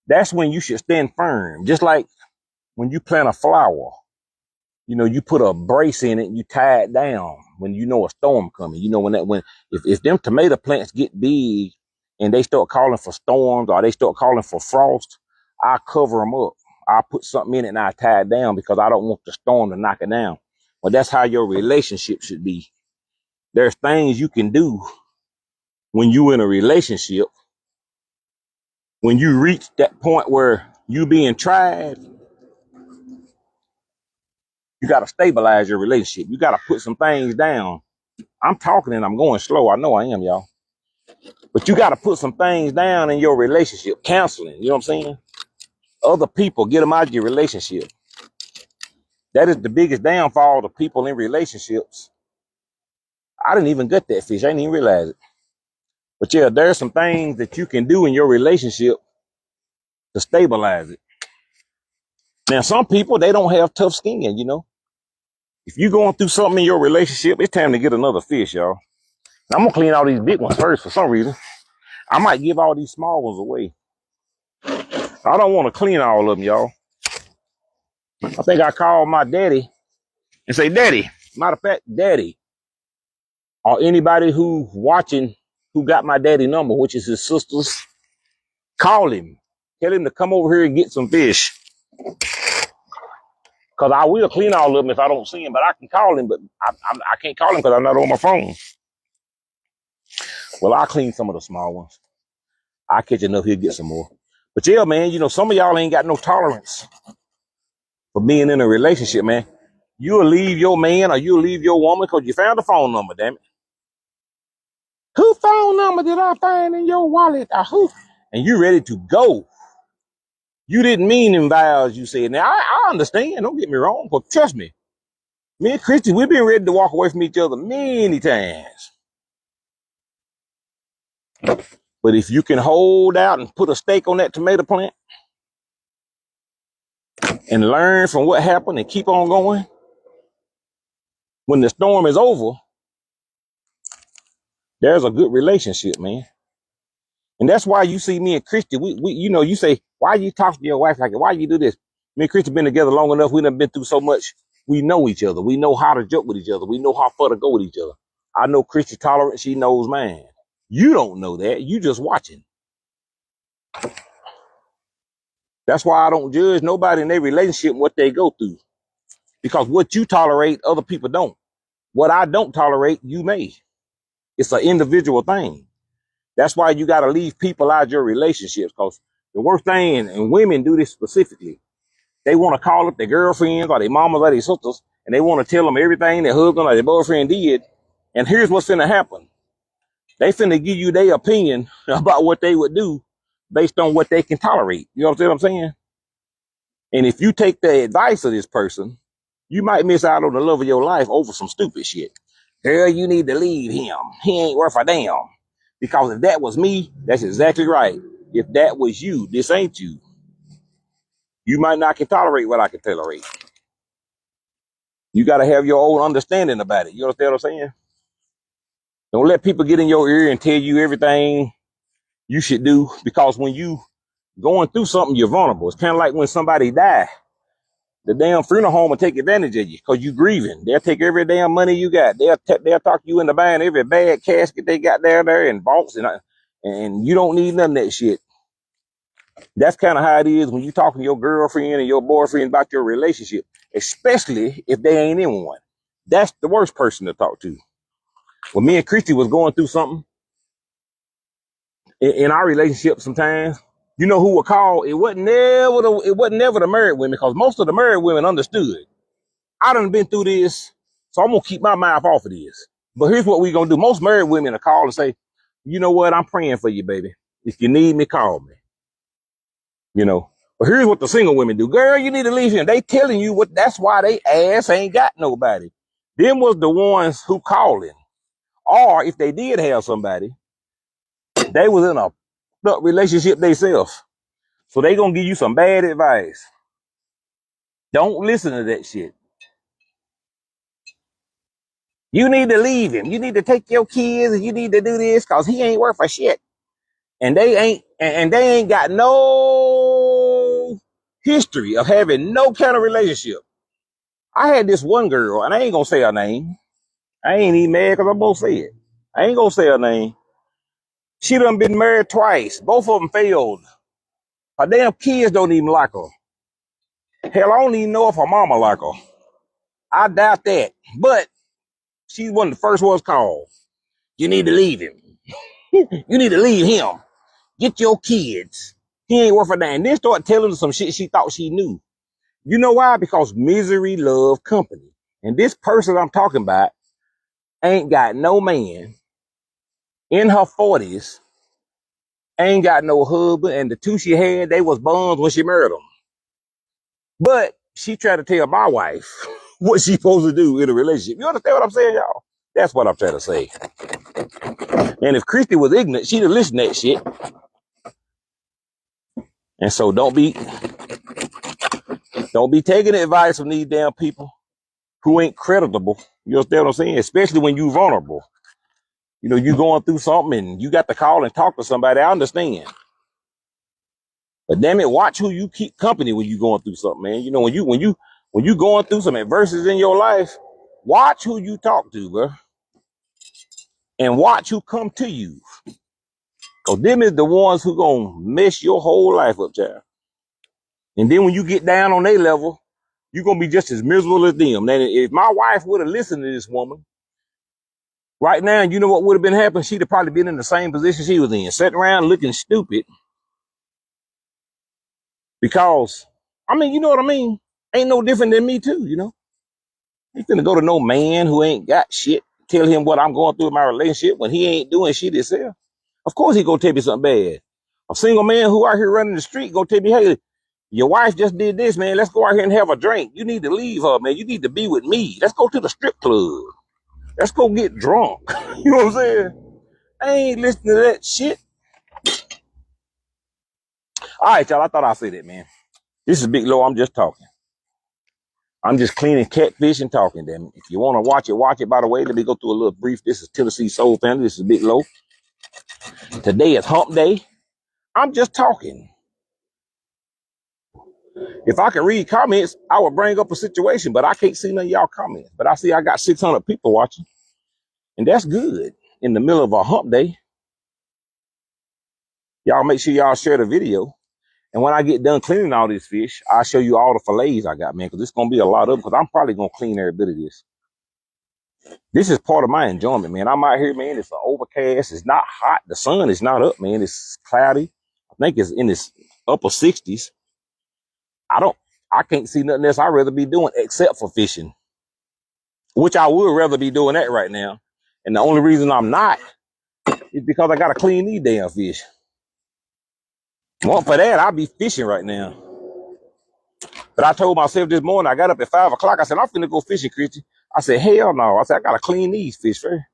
That's when you should stand firm. Just like when you plant a flower, you put a brace in it and you tie it down when you know a storm coming. If them tomato plants get big and they start calling for storms or they start calling for frost, I cover them up. I put something in it and I tie it down because I don't want the storm to knock it down. Well, that's how your relationship should be. There's things you can do when you're in a relationship. When you reach that point where you being tried, you got to stabilize your relationship. You got to put some things down. I'm talking and I'm going slow. I know I am, y'all. But you got to put some things down in your relationship. Counseling, you know what I'm saying? Other people, get them out of your relationship. That is the biggest downfall of people in relationships. I didn't even get that fish. I didn't even realize it. But yeah, there's some things that you can do in your relationship to stabilize it. Now, some people, they don't have tough skin. If you're going through something in your relationship, it's time to get another fish, y'all. Now, I'm going to clean all these big ones first for some reason. I might give all these small ones away. I don't want to clean all of them, y'all. I think I called my daddy and say, Daddy, matter of fact, Daddy, or anybody who watching who got my daddy number, which is his sister's, call him. Tell him to come over here and get some fish. Because I will clean all of them if I don't see him, but I can call him, but I can't call him because I'm not on my phone. Well, I'll clean some of the small ones. I'll catch enough, he'll get some more. But yeah, man, some of y'all ain't got no tolerance for being in a relationship, man. You'll leave your man or you'll leave your woman because you found the phone number, damn it. Who phone number did I find in your wallet? Who? And you ready to go. You didn't mean them vows you said. Now, I understand. Don't get me wrong, but trust me. Me and Christy, we've been ready to walk away from each other many times. But if you can hold out and put a stake on that tomato plant and learn from what happened and keep on going, when the storm is over, there's a good relationship, man. And that's why you see me and Christy, we you say, why you talk to your wife like that? Why you do this? Me and Christy been together long enough. We done been through so much. We know each other. We know how to joke with each other. We know how far to go with each other. I know Christy tolerant. She knows mine. You don't know that. You just watching. That's why I don't judge nobody in their relationship and what they go through. Because what you tolerate, other people don't. What I don't tolerate, you may. It's an individual thing. That's why you got to leave people out of your relationships. Because the worst thing, and women do this specifically, they want to call up their girlfriends or their mamas or their sisters, and they want to tell them everything their husband or their boyfriend did. And here's what's finna happen. They finna give you their opinion about what they would do based on what they can tolerate. You know what I'm saying? And if you take the advice of this person, you might miss out on the love of your life over some stupid shit. Girl, you need to leave him. He ain't worth a damn. Because if that was me, that's exactly right. If that was you, this ain't you. You might not can tolerate what I can tolerate. You got to have your own understanding about it. You understand what I'm saying? Don't let people get in your ear and tell you everything you should do, because when you going through something, you're vulnerable. It's kind of like when somebody dies. The damn funeral home will take advantage of you because you grieving. They'll take every damn money you got. They'll talk you into buying every bad casket they got down there and vaults, and you don't need none of that shit. That's kind of how it is when you talking to your girlfriend and your boyfriend about your relationship, especially if they ain't in one. That's the worst person to talk to. When me and Christy was going through something in our relationship sometimes, you know who would call? It wasn't never the married women, because most of the married women understood. I done been through this, so I'm going to keep my mouth off of this. But here's what we going to do. Most married women will call and say, you know what? I'm praying for you, baby. If you need me, call me. But here's what the single women do. Girl, you need to leave him. They telling you what, that's why they ass ain't got nobody. Them was the ones who calling. Or if they did have somebody, they was in a relationship themselves. So they gonna give you some bad advice. Don't listen to that shit. You need to leave him. You need to take your kids and you need to do this because he ain't worth a shit. And they ain't got no history of having no kind of relationship. I had this one girl, and I ain't gonna say her name. I ain't even mad because I'm gonna say it. I ain't gonna say her name. She done been married twice. Both of them failed. Her damn kids don't even like her. Hell, I don't even know if her mama like her. I doubt that. But she's one of the first ones called. You need to leave him. You need to leave him. Get your kids. He ain't worth a damn. Then start telling her some shit she thought she knew. You know why? Because misery loves company. And this person I'm talking about ain't got no man in her 40s, ain't got no husband, and the two she had, they was bums when she married them. But she tried to tell my wife what she supposed to do in a relationship. You understand what I'm saying, y'all? That's what I'm trying to say. And if Christy was ignorant, she'd have listened to that shit. And so don't be taking advice from these damn people who ain't creditable. You understand what I'm saying? Especially when you vulnerable. You know, you going through something and you got to call and talk to somebody. I understand. But damn it, watch who you keep company when you going through something, man. You know, when you going through some adversities in your life, watch who you talk to, bro. And watch who come to you. Cause them is the ones who gonna mess your whole life up, child. And then when you get down on their level, you're gonna be just as miserable as them. Now, if my wife would have listened to this woman, right now, you know what would have been happening? She'd have probably been in the same position she was in, sitting around looking stupid. Because, I mean, you know what I mean? Ain't no different than me too, you know? You finna go to no man who ain't got shit, tell him what I'm going through in my relationship when he ain't doing shit himself. Of course he gonna tell me something bad. A single man who out here running the street gonna tell me, hey, your wife just did this, man. Let's go out here and have a drink. You need to leave her, man. You need to be with me. Let's go to the strip club. Let's go get drunk. You know what I'm saying? I ain't listening to that shit. All right, y'all. I thought I'd say that, man. This is Big Low. I'm just talking. I'm just cleaning catfish and talking, damn it. If you want to watch it, watch it. By the way, let me go through a little brief. This is Tennessee Soul Family. This is Big Low. Today is Hump Day. I'm just talking. If I could read comments, I would bring up a situation, but I can't see none of y'all comments. But I see I got 600 people watching, and that's good. In the middle of a hump day, y'all make sure y'all share the video. And when I get done cleaning all this fish, I'll show you all the fillets I got, man, because it's going to be a lot of them, because I'm probably going to clean every bit of this. This is part of my enjoyment, man. I'm out here, man. It's overcast. It's not hot. The sun is not up, man. It's cloudy. I think it's in its upper 60s. I can't see nothing else I'd rather be doing except for fishing, which I would rather be doing that right now. And the only reason I'm not is because I got to clean these damn fish. Well, for that, I'll be fishing right now. But I told myself this morning, I got up at 5 o'clock. I said, I'm finna go fishing, Christian. I said, hell no. I said, I got to clean these fish first.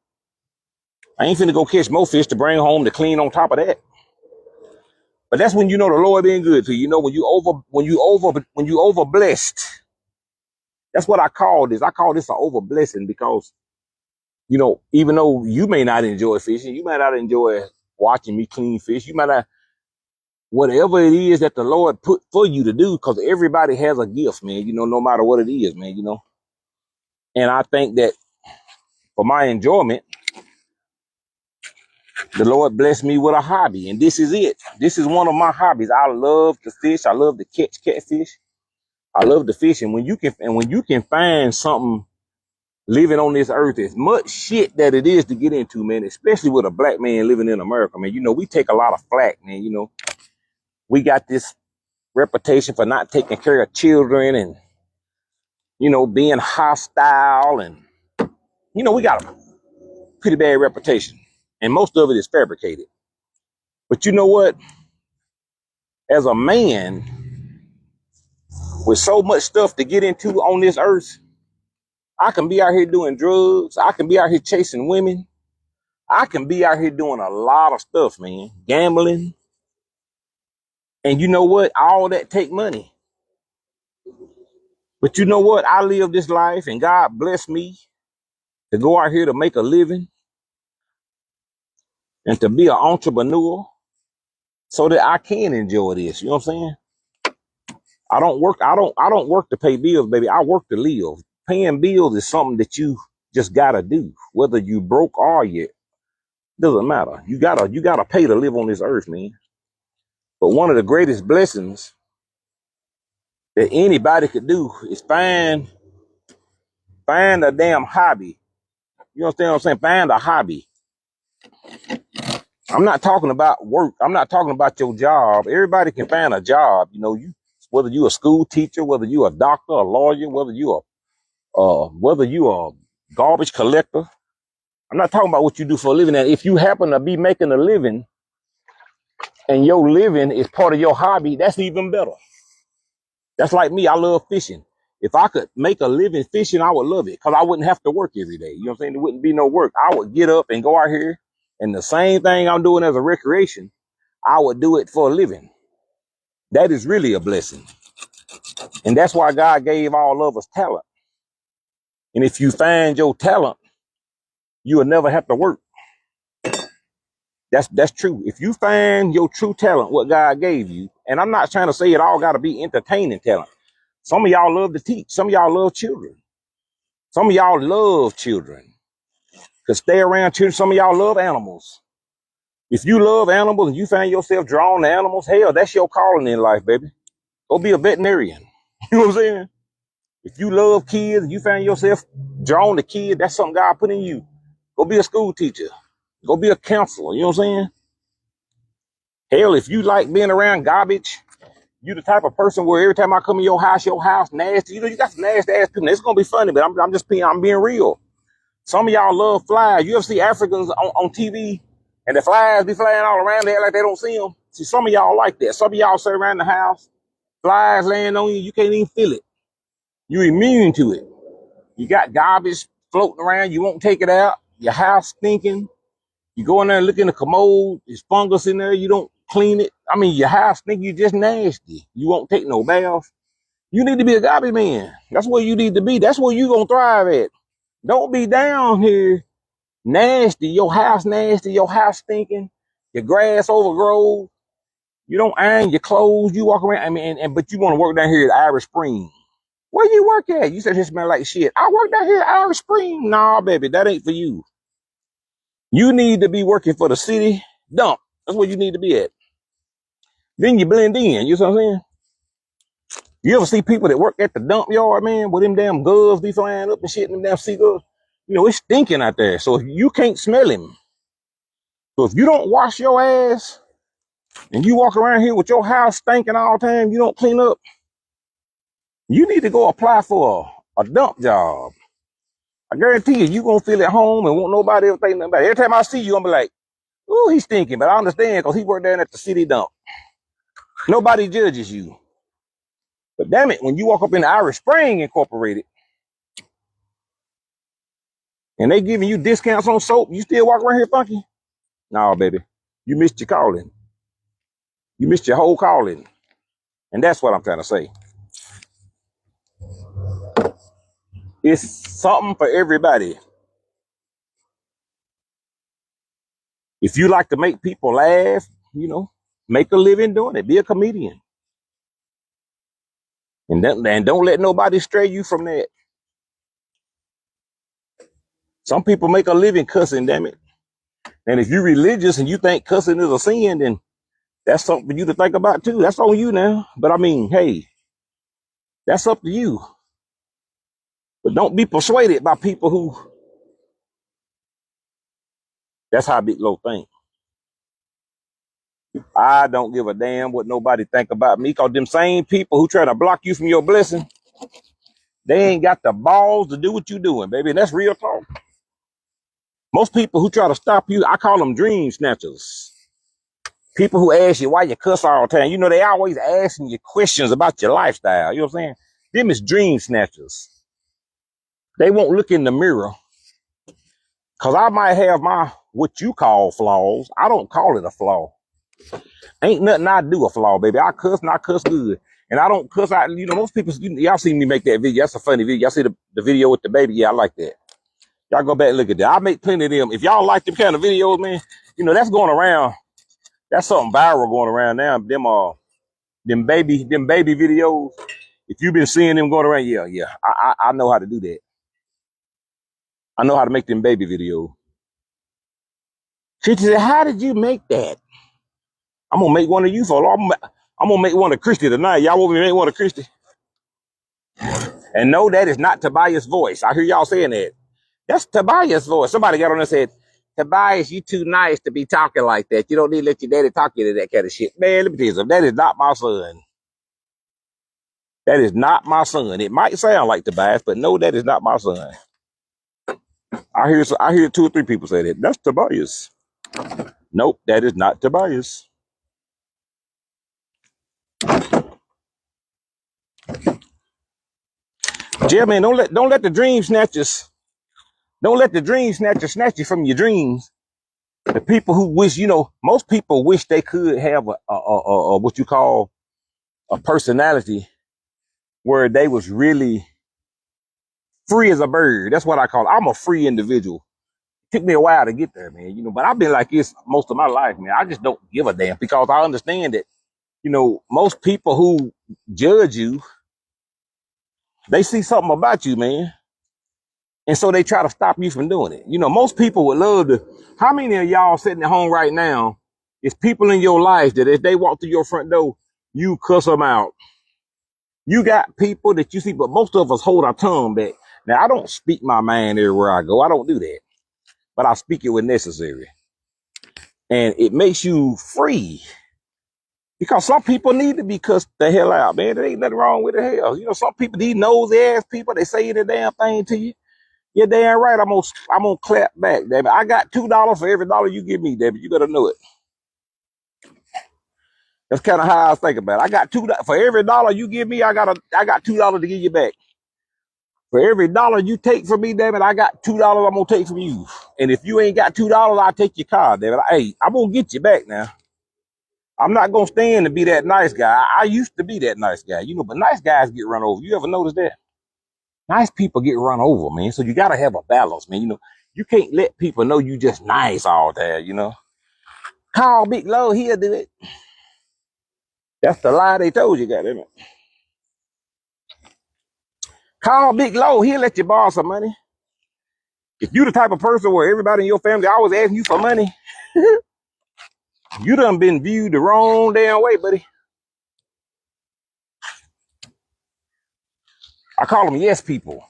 I ain't finna go catch more fish to bring home to clean on top of that. But that's when you know the Lord being good to you. You know, when you over blessed. That's what I call this. I call this an over blessing because, you know, even though you may not enjoy fishing, you might not enjoy watching me clean fish. You might not, whatever it is that the Lord put for you to do, because everybody has a gift, man, you know, no matter what it is, man, you know. And I think that for my enjoyment, the Lord blessed me with a hobby, and this is it. This is one of my hobbies. I love to fish. I love to catch catfish. I love to fish, and when you can find something living on this earth, as much shit that it is to get into, man, especially with a black man living in America, man, you know, we take a lot of flack, man, you know. We got this reputation for not taking care of children and, you know, being hostile, and, you know, we got a pretty bad reputation, and most of it is fabricated. But you know what? As a man with so much stuff to get into on this earth, I can be out here doing drugs. I can be out here chasing women. I can be out here doing a lot of stuff, man. Gambling. And you know what? All that take money. But you know what? I live this life and God bless me to go out here to make a living and to be an entrepreneur so that I can enjoy this. You know what I'm saying? I don't work to pay bills, baby. I work to live. Paying bills is something that you just gotta do, whether you broke or yet. Doesn't matter. You gotta pay to live on this earth, man. But one of the greatest blessings that anybody could do is find a damn hobby. You understand what I'm saying? Find a hobby. I'm not talking about work. I'm not talking about your job. Everybody can find a job. You know, whether you a school teacher, whether you a doctor, a lawyer, whether you a garbage collector. I'm not talking about what you do for a living. And if you happen to be making a living and your living is part of your hobby, that's even better. That's like me. I love fishing. If I could make a living fishing, I would love it because I wouldn't have to work every day. You know what I'm saying? There wouldn't be no work. I would get up and go out here, and the same thing I'm doing as a recreation, I would do it for a living. That is really a blessing. And that's why God gave all of us talent. And if you find your talent, you will never have to work. That's true. If you find your true talent, what God gave you, and I'm not trying to say it all got to be entertaining talent. Some of y'all love to teach. Some of y'all love children. Some of y'all love children. Cause stay around children. Some of y'all love animals. If you love animals and you find yourself drawn to animals, hell, that's your calling in life, baby. Go be a veterinarian. You know what I'm saying? If you love kids and you find yourself drawn to kids, that's something God put in you. Go be a school teacher. Go be a counselor. You know what I'm saying? Hell, if you like being around garbage, you the type of person where every time I come in your house nasty. You know, you got some nasty ass people. It's gonna be funny, but I'm being real. Some of y'all love flies. You ever see Africans on TV and the flies be flying all around there like they don't see them? See, some of y'all like that. Some of y'all sit around the house, flies laying on you, you can't even feel it. You're immune to it. You got garbage floating around, you won't take it out. Your house stinking. You go in there and look in the commode, there's fungus in there, you don't clean it. I mean, your house stinking, you just nasty. You won't take no bath. You need to be a garbage man. That's where you need to be. That's where you gonna thrive at. Don't be down here nasty, your house stinking, your grass overgrown, you don't iron your clothes, you walk around, I mean, but you want to work down here at Irish Spring. Where you work at? You said it smell like shit. I work down here at Irish Spring. Nah, baby, that ain't for you. You need to be working for the city dump. That's where you need to be at. Then you blend in, you know what I'm saying? You ever see people that work at the dump yard, man, where them damn gulls be flying up and shit, them damn seagulls? You know, it's stinking out there. So if you can't smell him, so if you don't wash your ass and you walk around here with your house stinking all the time, you don't clean up, you need to go apply for a dump job. I guarantee you gonna feel at home and won't nobody ever think nothing about it. Every time I see you, I'm gonna be like, ooh, he's stinking, but I understand because he worked down at the city dump. Nobody judges you. But damn it, when you walk up in the Irish Spring Incorporated and they giving you discounts on soap, you still walk around here funky? No, baby. You missed your calling. You missed your whole calling. And that's what I'm trying to say. It's something for everybody. If you like to make people laugh, you know, make a living doing it. Be a comedian. And don't let nobody stray you from that. Some people make a living cussing, damn it. And if you're religious and you think cussing is a sin, then that's something for you to think about too. That's on you now. But I mean, hey, that's up to you. But don't be persuaded by people who, that's how Big Low think. I don't give a damn what nobody think about me, because them same people who try to block you from your blessing, they ain't got the balls to do what you doing, baby. And that's real talk. Most people who try to stop you, I call them dream snatchers. People who ask you why you cuss all the time. You know, they always asking you questions about your lifestyle. You know what I'm saying? Them is dream snatchers. They won't look in the mirror. Cause I might have my, what you call flaws. I don't call it a flaw. Ain't nothing I do a flaw, baby. I cuss and I cuss good. And I don't cuss out, you know, most people, y'all see me make that video. That's a funny video. Y'all see the video with the baby? Yeah, I like that. Y'all go back and look at that. I make plenty of them. If y'all like them kind of videos, man, you know, that's going around. That's something viral going around now. Them, them baby videos. If you've been seeing them going around, yeah, I know how to do that. I know how to make them baby videos. She said, "How did you make that?" I'm gonna make one of you for. I'm gonna make one of Christy tonight. Y'all want me to make one of Christy? And no, that is not Tobias' voice. I hear y'all saying that. That's Tobias' voice. Somebody got on and said, "Tobias, you too nice to be talking like that. You don't need to let your daddy talk you to that kind of shit." Man, let me tell you something. That is not my son. That is not my son. It might sound like Tobias, but no, that is not my son. I hear 2 or 3 people say that. That's Tobias. Nope, that is not Tobias. Yeah, man, don't let the dream snatchers, don't let the dream snatcher snatch you from your dreams. The people who wish, most people wish they could have a what you call a personality where they was really free as a bird. That's what I call it. I'm a free individual. It took me a while to get there, man. But I've been like this most of my life, man. I just don't give a damn because I understand that, most people who judge you, they see something about you, man. And so they try to stop you from doing it. Most people would love to. How many of y'all sitting at home right now is people in your life that if they walk through your front door, you cuss them out? You got people that you see, but most of us hold our tongue back. Now, I don't speak my mind everywhere I go. I don't do that. But I speak it when necessary. And it makes you free. Because some people need to be cussed the hell out, man. There ain't nothing wrong with the hell. Some people, these nosy ass people, they say the damn thing to you. You're damn right. I'm gonna clap back, damn it. I got $2 for every dollar you give me, damn it. You better know it. That's kind of how I think about it. I got $2 for every dollar you give me. I got $2 to give you back. For every dollar you take from me, damn it, I got $2 I'm gonna take from you. And if you ain't got $2, I'll take your car, damn it. Hey, I'm gonna get you back now. I'm not gonna stand to be that nice guy. I used to be that nice guy, but nice guys get run over. You ever notice that? Nice people get run over, man. So you gotta have a balance, man. You can't let people know you just nice all day, Call Big Low, he'll do it. That's the lie they told you, goddamn it. Call Big Low, he'll let you borrow some money. If you the type of person where everybody in your family always asking you for money, you done been viewed the wrong damn way, buddy. I call them yes people.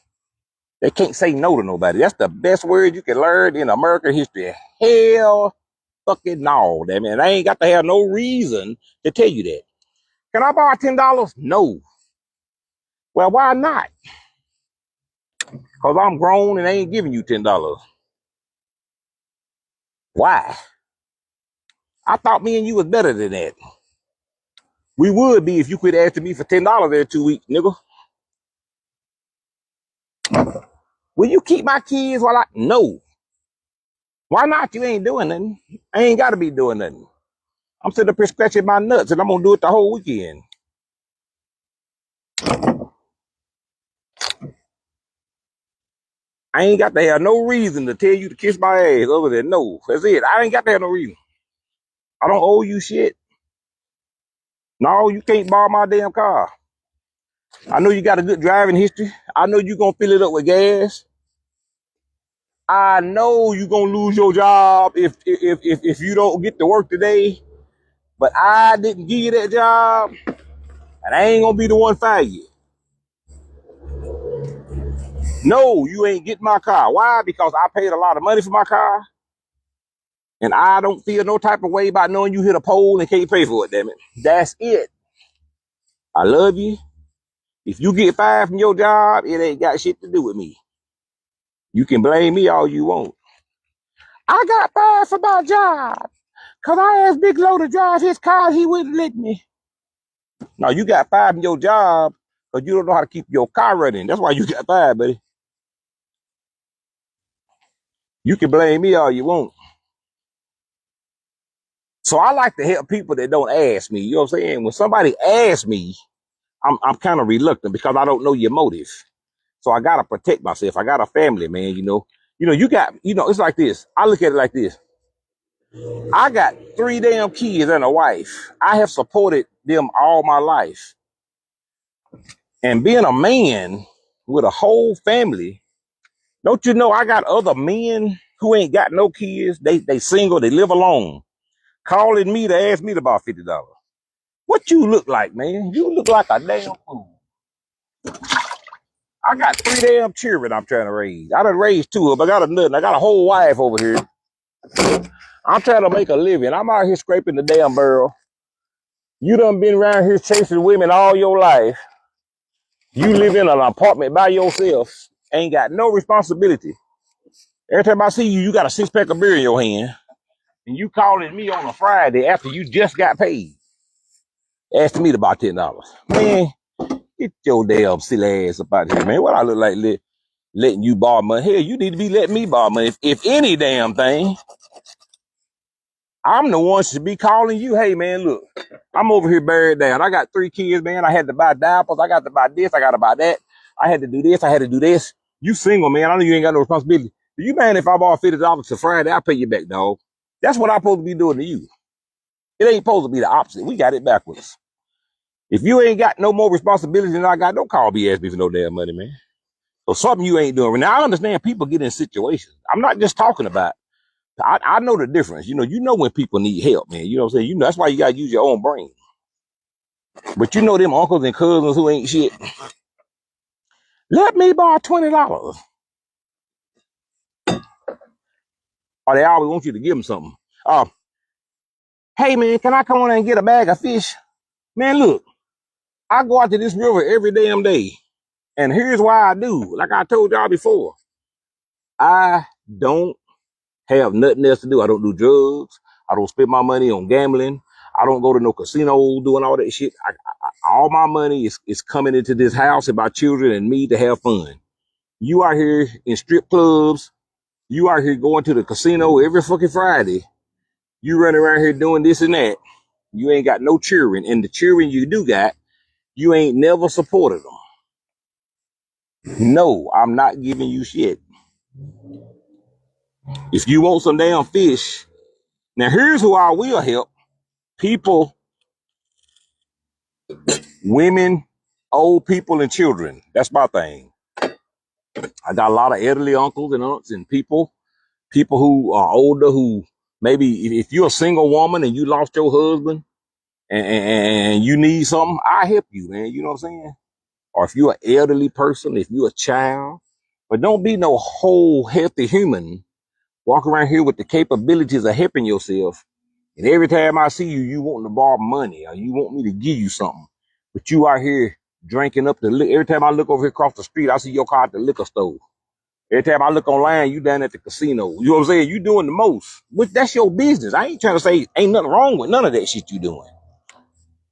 They can't say no to nobody. That's the best word you can learn in American history. Hell fucking no, damn it. And I ain't got to have no reason to tell you that. Can I borrow $10? No. Well, why not? Because I'm grown and I ain't giving you $10. Why? I thought me and you was better than that. We would be if you quit asking me for $10 every 2 weeks, nigga. Will you keep my kids while No. Why not? You ain't doing nothing. I ain't got to be doing nothing. I'm sitting up here scratching my nuts and I'm going to do it the whole weekend. I ain't got to have no reason to tell you to kiss my ass other than no. That's it. I ain't got to have no reason. I don't owe you shit. No, you can't borrow my damn car. I know you got a good driving history. I know you going to fill it up with gas. I know you going to lose your job if you don't get to work today. But I didn't give you that job. And I ain't going to be the one fire you. No, you ain't getting my car. Why? Because I paid a lot of money for my car. And I don't feel no type of way about knowing you hit a pole and can't pay for it, damn it. That's it. I love you. If you get fired from your job, it ain't got shit to do with me. You can blame me all you want. I got fired for my job because I asked Big Low to drive his car. He wouldn't let me. No, you got fired from your job because you don't know how to keep your car running. That's why you got fired, buddy. You can blame me all you want. So I like to help people that don't ask me. You know what I'm saying? When somebody asks me, I'm kind of reluctant because I don't know your motive. So I gotta protect myself. I got a family, man. You got. It's like this. I look at it like this. I got 3 damn kids and a wife. I have supported them all my life. And being a man with a whole family, don't you know I got other men who ain't got no kids? They single, they live alone, calling me to ask me to borrow $50. What you look like, man? You look like a damn fool. I got 3 damn children I'm trying to raise. I done raised 2 of them. I got another. I got a whole wife over here. I'm trying to make a living. I'm out here scraping the damn barrel. You done been around here chasing women all your life. You live in an apartment by yourself. Ain't got no responsibility. Every time I see you, you got a 6-pack of beer in your hand. And you calling me on a Friday after you just got paid. Asking me to buy $10. Man, get your damn silly ass up out here, man. What I look like letting you borrow money? Hell, you need to be letting me borrow money. If any damn thing, I'm the one should be calling you. Hey, man, look, I'm over here buried down. I got 3 kids, man. I had to buy diapers. I got to buy this. I got to buy that. I had to do this. I had to do this. You single, man. I know you ain't got no responsibility. Do you, man, if I borrow $50 to Friday, I'll pay you back, dog. That's what I'm supposed to be doing to you. It ain't supposed to be the opposite. We got it backwards. If you ain't got no more responsibility than I got, don't call me, ask me for no damn money, man. So something you ain't doing. Now, I understand people get in situations. I'm not just talking about. I know the difference. You know when people need help, man. You know what I'm saying? You know, that's why you got to use your own brain. But you know them uncles and cousins who ain't shit. Let me borrow $20. Or they always want you to give them something. Hey, man, can I come on and get a bag of fish? Man, look, I go out to this river every damn day. And here's why I do. Like I told y'all before, I don't have nothing else to do. I don't do drugs. I don't spend my money on gambling. I don't go to no casino doing all that shit. All my money is coming into this house and my children and me to have fun. You out here in strip clubs. You out here going to the casino every fucking Friday. You running around here doing this and that. You ain't got no children. And the children you do got, you ain't never supported them. No, I'm not giving you shit. If you want some damn fish, now here's who I will help. People, women, old people, and children. That's my thing. I got a lot of elderly uncles and aunts and people who are older who maybe if you're a single woman and you lost your husband and you need something, I help you, man. You know what I'm saying? Or if you're an elderly person, if you're a child, but don't be no whole healthy human. Walk around here with the capabilities of helping yourself. And every time I see you, you want to borrow money or you want me to give you something. But you out here drinking up the liquor. Every time I look over here across the street, I see your car at the liquor store. Every time I look online, you down at the casino. You know what I'm saying? You doing the most. But that's your business. I ain't trying to say ain't nothing wrong with none of that shit you doing.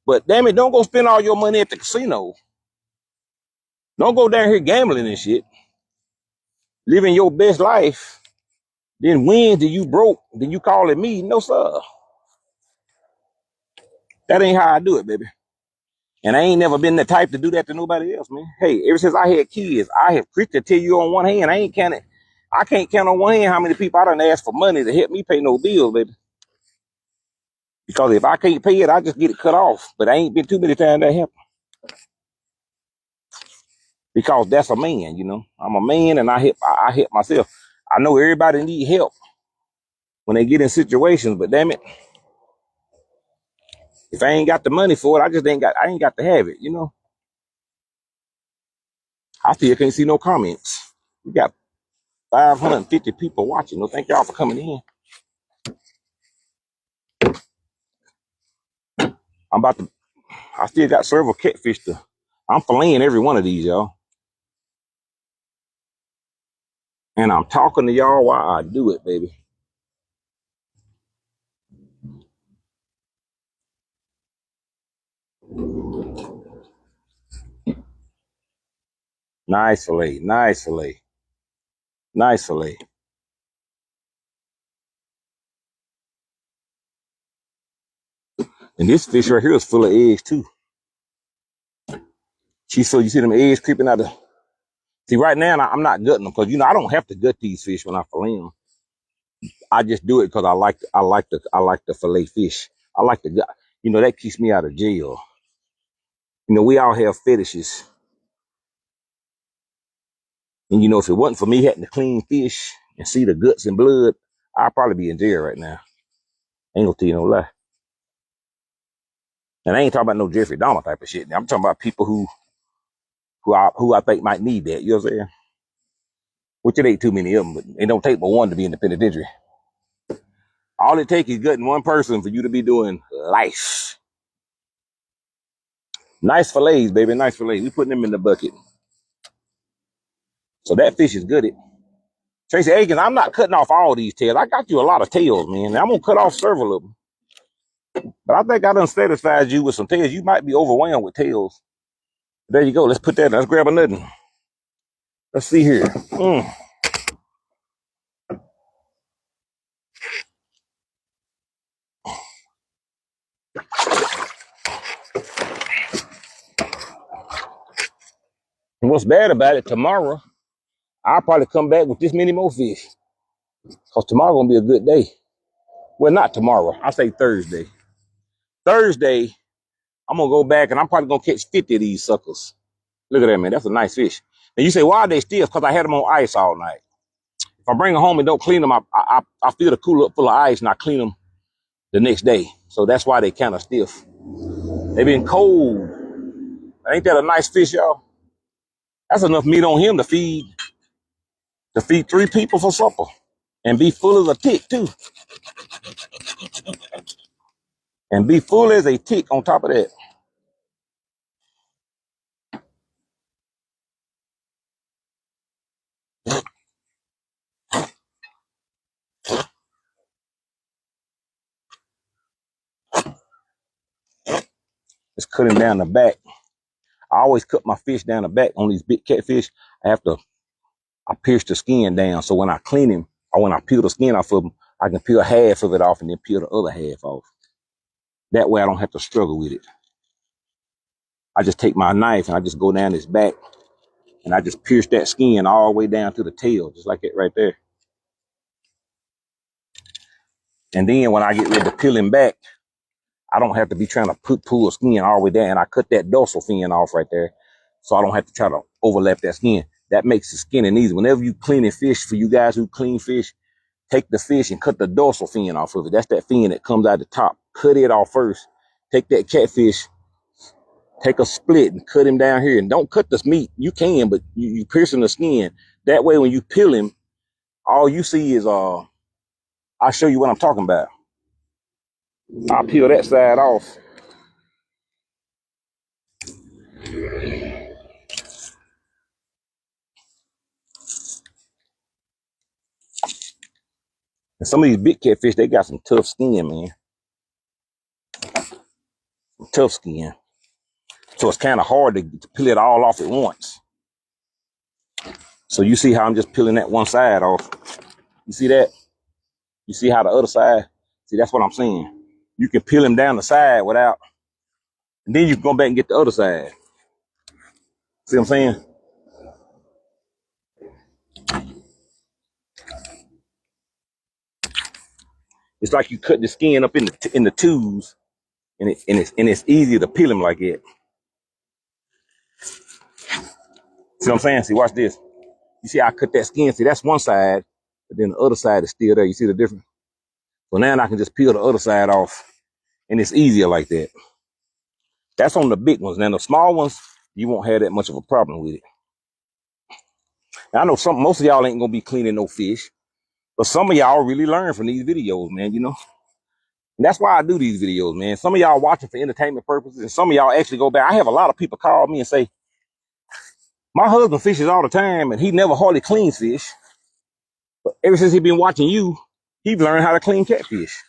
But damn it, don't go spend all your money at the casino. Don't go down here gambling and shit. Living your best life. Then when do you broke? Then you calling me? No, sir. That ain't how I do it, baby. And I ain't never been the type to do that to nobody else, man. Hey, ever since I had kids, I have Chris to tell you on one hand, I can't count on one hand how many people I done asked for money to help me pay no bills, baby. Because if I can't pay it, I just get it cut off. But I ain't been too many times that happened. Because that's a man, you know. I'm a man and I help myself. I know everybody need help when they get in situations, but damn it, if I ain't got the money for it, I ain't got to have it, you know. I still can't see no comments. We got 550 people watching. No, thank y'all for coming in. I still got several catfish I'm filleting every one of these, y'all. And I'm talking to y'all while I do it, baby. Nice fillet, nice fillet, nice fillet. And this fish right here is full of eggs too. You see them eggs creeping out See, right now I'm not gutting them because I don't have to gut these fish when I fillet them. I just do it because I like the fillet fish. I like the, you know, that keeps me out of jail. You know, we all have fetishes. And you know, if it wasn't for me having to clean fish and see the guts and blood, I'd probably be in jail right now. Ain't gonna tell you no lie. And I ain't talking about no Jeffrey Dahmer type of shit. I'm talking about people who I think might need that. You know what I'm saying? Which it ain't too many of them, but it don't take but one to be in the penitentiary. All it takes is gutting one person for you to be doing life. Nice fillets, baby. Nice fillets. We putting them in the bucket. So that fish is good. Tracy Aikens, I'm not cutting off all these tails. I got you a lot of tails, man. I'm gonna cut off several of them. But I think I done satisfied you with some tails. You might be overwhelmed with tails. There you go. Let's put that in. Let's grab another. Let's see here. And what's bad about it, tomorrow, I'll probably come back with this many more fish. Because tomorrow gonna be a good day. Well, not tomorrow. I say Thursday. Thursday, I'm gonna go back and I'm probably gonna catch 50 of these suckers. Look at that, man. That's a nice fish. And you say, why are they stiff? Because I had them on ice all night. If I bring them home and don't clean them, I fill the cooler up full of ice and I clean them the next day. So that's why they kind of stiff. They've been cold. Ain't that a nice fish, y'all? That's enough meat on him to feed 3 people for supper. And be full as a tick, too. And be full as a tick on top of that. Just cut him down the back. I always cut my fish down the back on these big catfish. I pierce the skin down. So when I clean him, or when I peel the skin off of him, I can peel half of it off and then peel the other half off. That way I don't have to struggle with it. I just take my knife and I just go down his back and I just pierce that skin all the way down to the tail, just like that right there. And then when I get ready to peel him back, I don't have to be trying to pull skin all the way down. And I cut that dorsal fin off right there, so I don't have to try to overlap that skin. That makes the skinning easy. Whenever you cleaning fish, for you guys who clean fish, take the fish and cut the dorsal fin off of it. That's that fin that comes out the top. Cut it off first. Take that catfish, take a split and cut him down here. And don't cut the meat. You can, but you piercing the skin. That way, when you peel him, all you see is I'll show you what I'm talking about. I'll peel that side off. And some of these big catfish, they got some tough skin, man. Tough skin. So it's kind of hard to peel it all off at once. So you see how I'm just peeling that one side off. You see that? You see how the other side? See, that's what I'm saying. You can peel him down the side without, and then you can go back and get the other side. See what I'm saying? It's like you cut the skin up in the twos, and it's easier to peel him like that. See what I'm saying? See, watch this. You see how I cut that skin? See, that's one side, but then the other side is still there. You see the difference? So now I can just peel the other side off, and it's easier like that. That's on the big ones. Now the small ones, you won't have that much of a problem with it. Now, I know most of y'all ain't gonna be cleaning no fish, but some of y'all really learn from these videos, man. You know, and that's why I do these videos, man. Some of y'all watching for entertainment purposes, and some of y'all actually go back. I have a lot of people call me and say, "My husband fishes all the time, and he never hardly cleans fish. But ever since he been watching you, he learned how to clean catfish."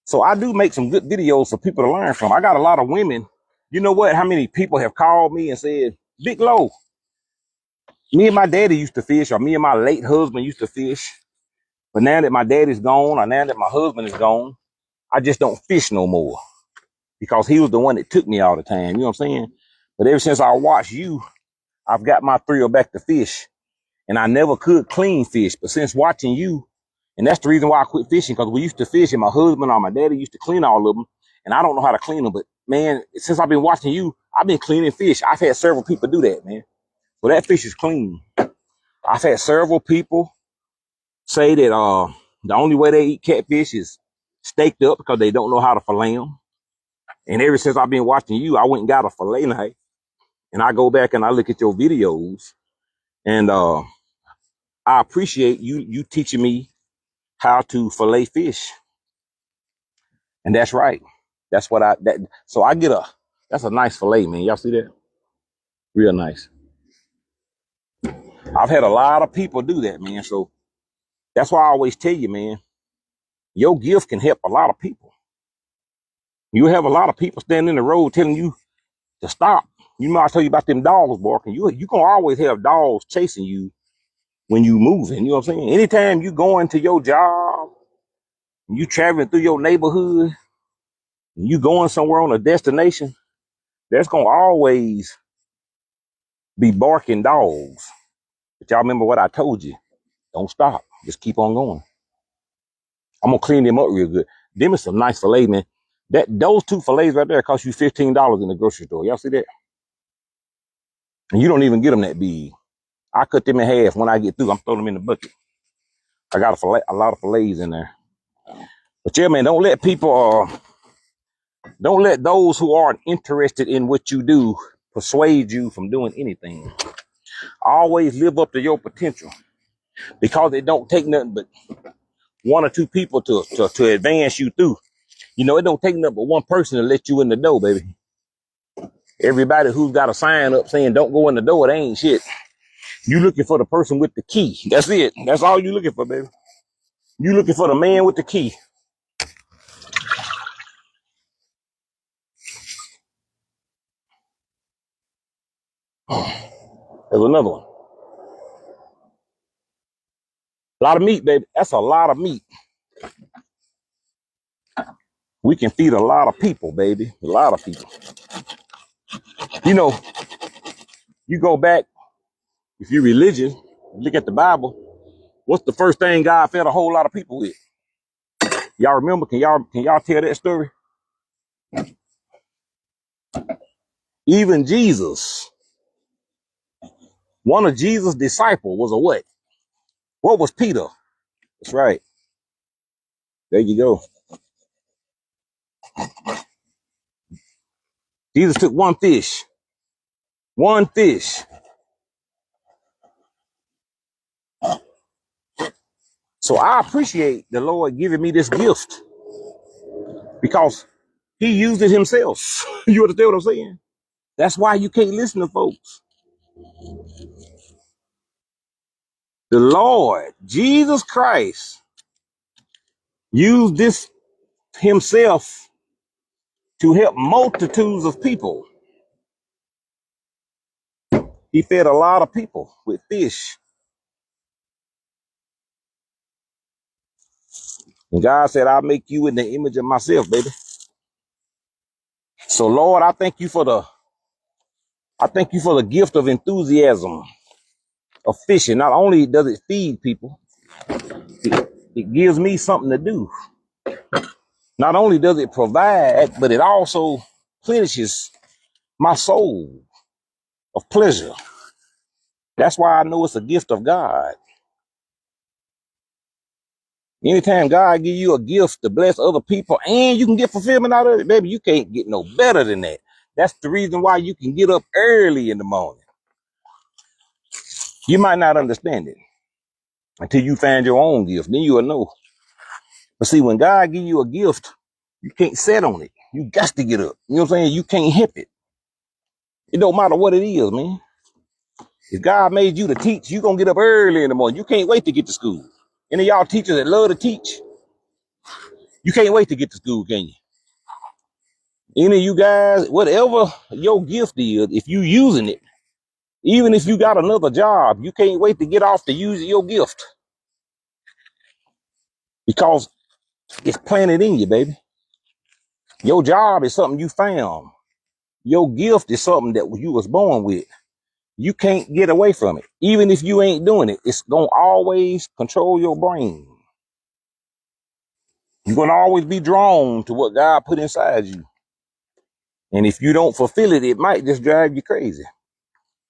So I do make some good videos for people to learn from. I got a lot of women. You know what? How many people have called me and said, "Big Low, me and my daddy used to fish, or me and my late husband used to fish. But now that my daddy's gone, or now that my husband is gone, I just don't fish no more because he was the one that took me all the time." You know what I'm saying? But ever since I watched you, I've got my thrill back to fish. And I never could clean fish. But since watching you, And that's the reason why I quit fishing, because we used to fish and my husband or my daddy used to clean all of them. And I don't know how to clean them. But, man, since I've been watching you, I've been cleaning fish. I've had several people do that, man. So that fish is clean. I've had several people say that the only way they eat catfish is staked up because they don't know how to fillet them. And ever since I've been watching you, I went and got a fillet knife. And I go back and I look at your videos. And I appreciate you teaching me how to fillet fish. And that's right. That's what so I get that's a nice fillet, man. Y'all see that? Real nice. I've had a lot of people do that, man. So that's why I always tell you, man, your gift can help a lot of people. You have a lot of people standing in the road telling you to stop. You know, I tell you about them dogs barking. You gonna always have dogs chasing you when you moving. You know what I'm saying? Anytime you going to your job, you traveling through your neighborhood, you going somewhere on a destination, there's gonna always be barking dogs. But y'all remember what I told you. Don't stop. Just keep on going. I'm gonna clean them up real good. Them is some nice filet, man. Those two fillets right there cost you $15 in the grocery store. Y'all see that? And you don't even get them that big. I cut them in half. When I get through, I'm throwing them in the bucket. I got a lot of fillets in there. But yeah, man, don't let people, don't let those who aren't interested in what you do persuade you from doing anything. Always live up to your potential, because it don't take nothing but one or two people to advance you through. You know, it don't take nothing but one person to let you in the door, baby. Everybody who's got a sign up saying don't go in the door, it ain't shit. You looking for the person with the key. That's it. That's all you looking for, baby. You looking for the man with the key. There's another one. A lot of meat, baby. That's a lot of meat. We can feed a lot of people, baby. A lot of people. You know, you go back, if you're religious, look at the Bible. What's the first thing God fed a whole lot of people with? Y'all remember? Can y'all tell that story? Even Jesus, one of Jesus' disciples was a what? What was Peter? That's right. There you go. Jesus took one fish. One fish. So I appreciate the Lord giving me this gift, because he used it himself. You understand what I'm saying? That's why you can't listen to folks. The Lord, Jesus Christ, used this himself to help multitudes of people. He fed a lot of people with fish. And God said, I'll make you in the image of myself, baby. So Lord, I thank you for the gift of enthusiasm of fishing. Not only does it feed people, it gives me something to do. Not only does it provide, but it also plenishes my soul of pleasure. That's why I know it's a gift of God. Anytime God give you a gift to bless other people and you can get fulfillment out of it, baby, you can't get no better than that. That's the reason why you can get up early in the morning. You might not understand it until you find your own gift. Then you'll know. But see, when God give you a gift, you can't sit on it. You got to get up. You know what I'm saying? You can't help it. It don't matter what it is, man. If God made you to teach, you going to get up early in the morning. You can't wait to get to school. Any of y'all teachers that love to teach, you can't wait to get to school, can you? Any of you guys, whatever your gift is, if you using it, even if you got another job, you can't wait to get off to use your gift, because it's planted in you, baby. Your job is something you found. Your gift is something that you was born with. You can't get away from it. Even if you ain't doing it, it's going to always control your brain. You're going to always be drawn to what God put inside you. And if you don't fulfill it, it might just drive you crazy.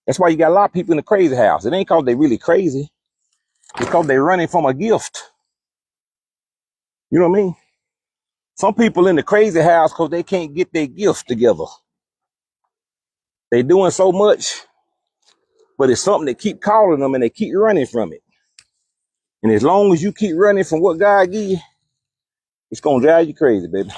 That's why you got a lot of people in the crazy house. It ain't because they really crazy. It's because they're running from a gift. You know what I mean? Some people in the crazy house because they can't get their gift together. They doing so much, but it's something that keep calling them and they keep running from it. And as long as you keep running from what God give you, it's going to drive you crazy, baby.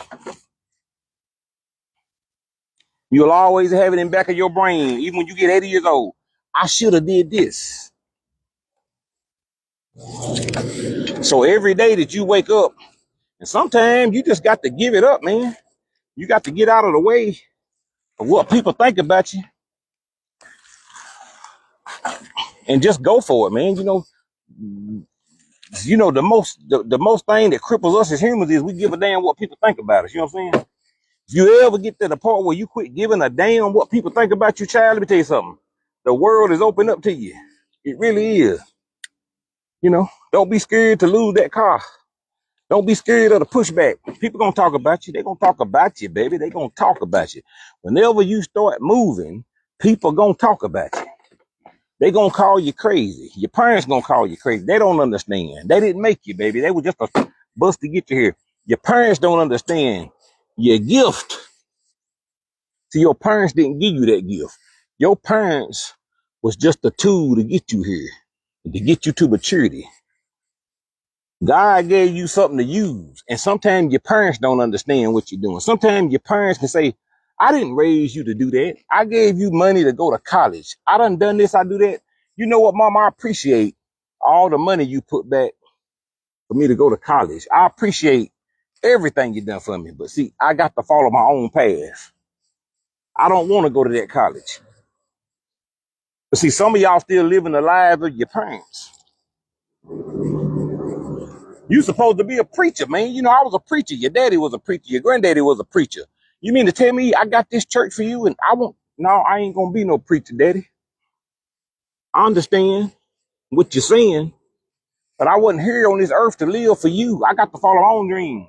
You'll always have it in the back of your brain, even when you get 80 years old. I should have did this. So every day that you wake up, and sometimes you just got to give it up, man. You got to get out of the way of what people think about you and just go for it, man. The most thing that cripples us as humans is we give a damn what people think about us. You know what I'm saying? If you ever get to the part where you quit giving a damn what people think about you, child, let me tell you something. The world is open up to you. It really is. Don't be scared to lose that car. Don't be scared of the pushback. People gonna talk about you. They gonna talk about you, baby. They gonna talk about you. Whenever you start moving, people gonna talk about you. They gonna call you crazy. Your parents gonna call you crazy. They don't understand. They didn't make you, baby. They were just a bus to get you here. Your parents don't understand your gift. See, your parents didn't give you that gift. Your parents was just a tool to get you here, to get you to maturity. God gave you something to use. And sometimes your parents don't understand what you're doing. Sometimes your parents can say, I didn't raise you to do that. I gave you money to go to college. I done this, I do that. You know what, Mom? I appreciate all the money you put back for me to go to college. I appreciate everything you done for me. But see, I got to follow my own path. I don't want to go to that college. But see, some of y'all still living the lives of your parents. You supposed to be a preacher, man. I was a preacher. Your daddy was a preacher. Your granddaddy was a preacher. You mean to tell me I got this church for you and I ain't gonna be no preacher, daddy. I understand what you're saying, but I wasn't here on this earth to live for you. I got to follow my own dream.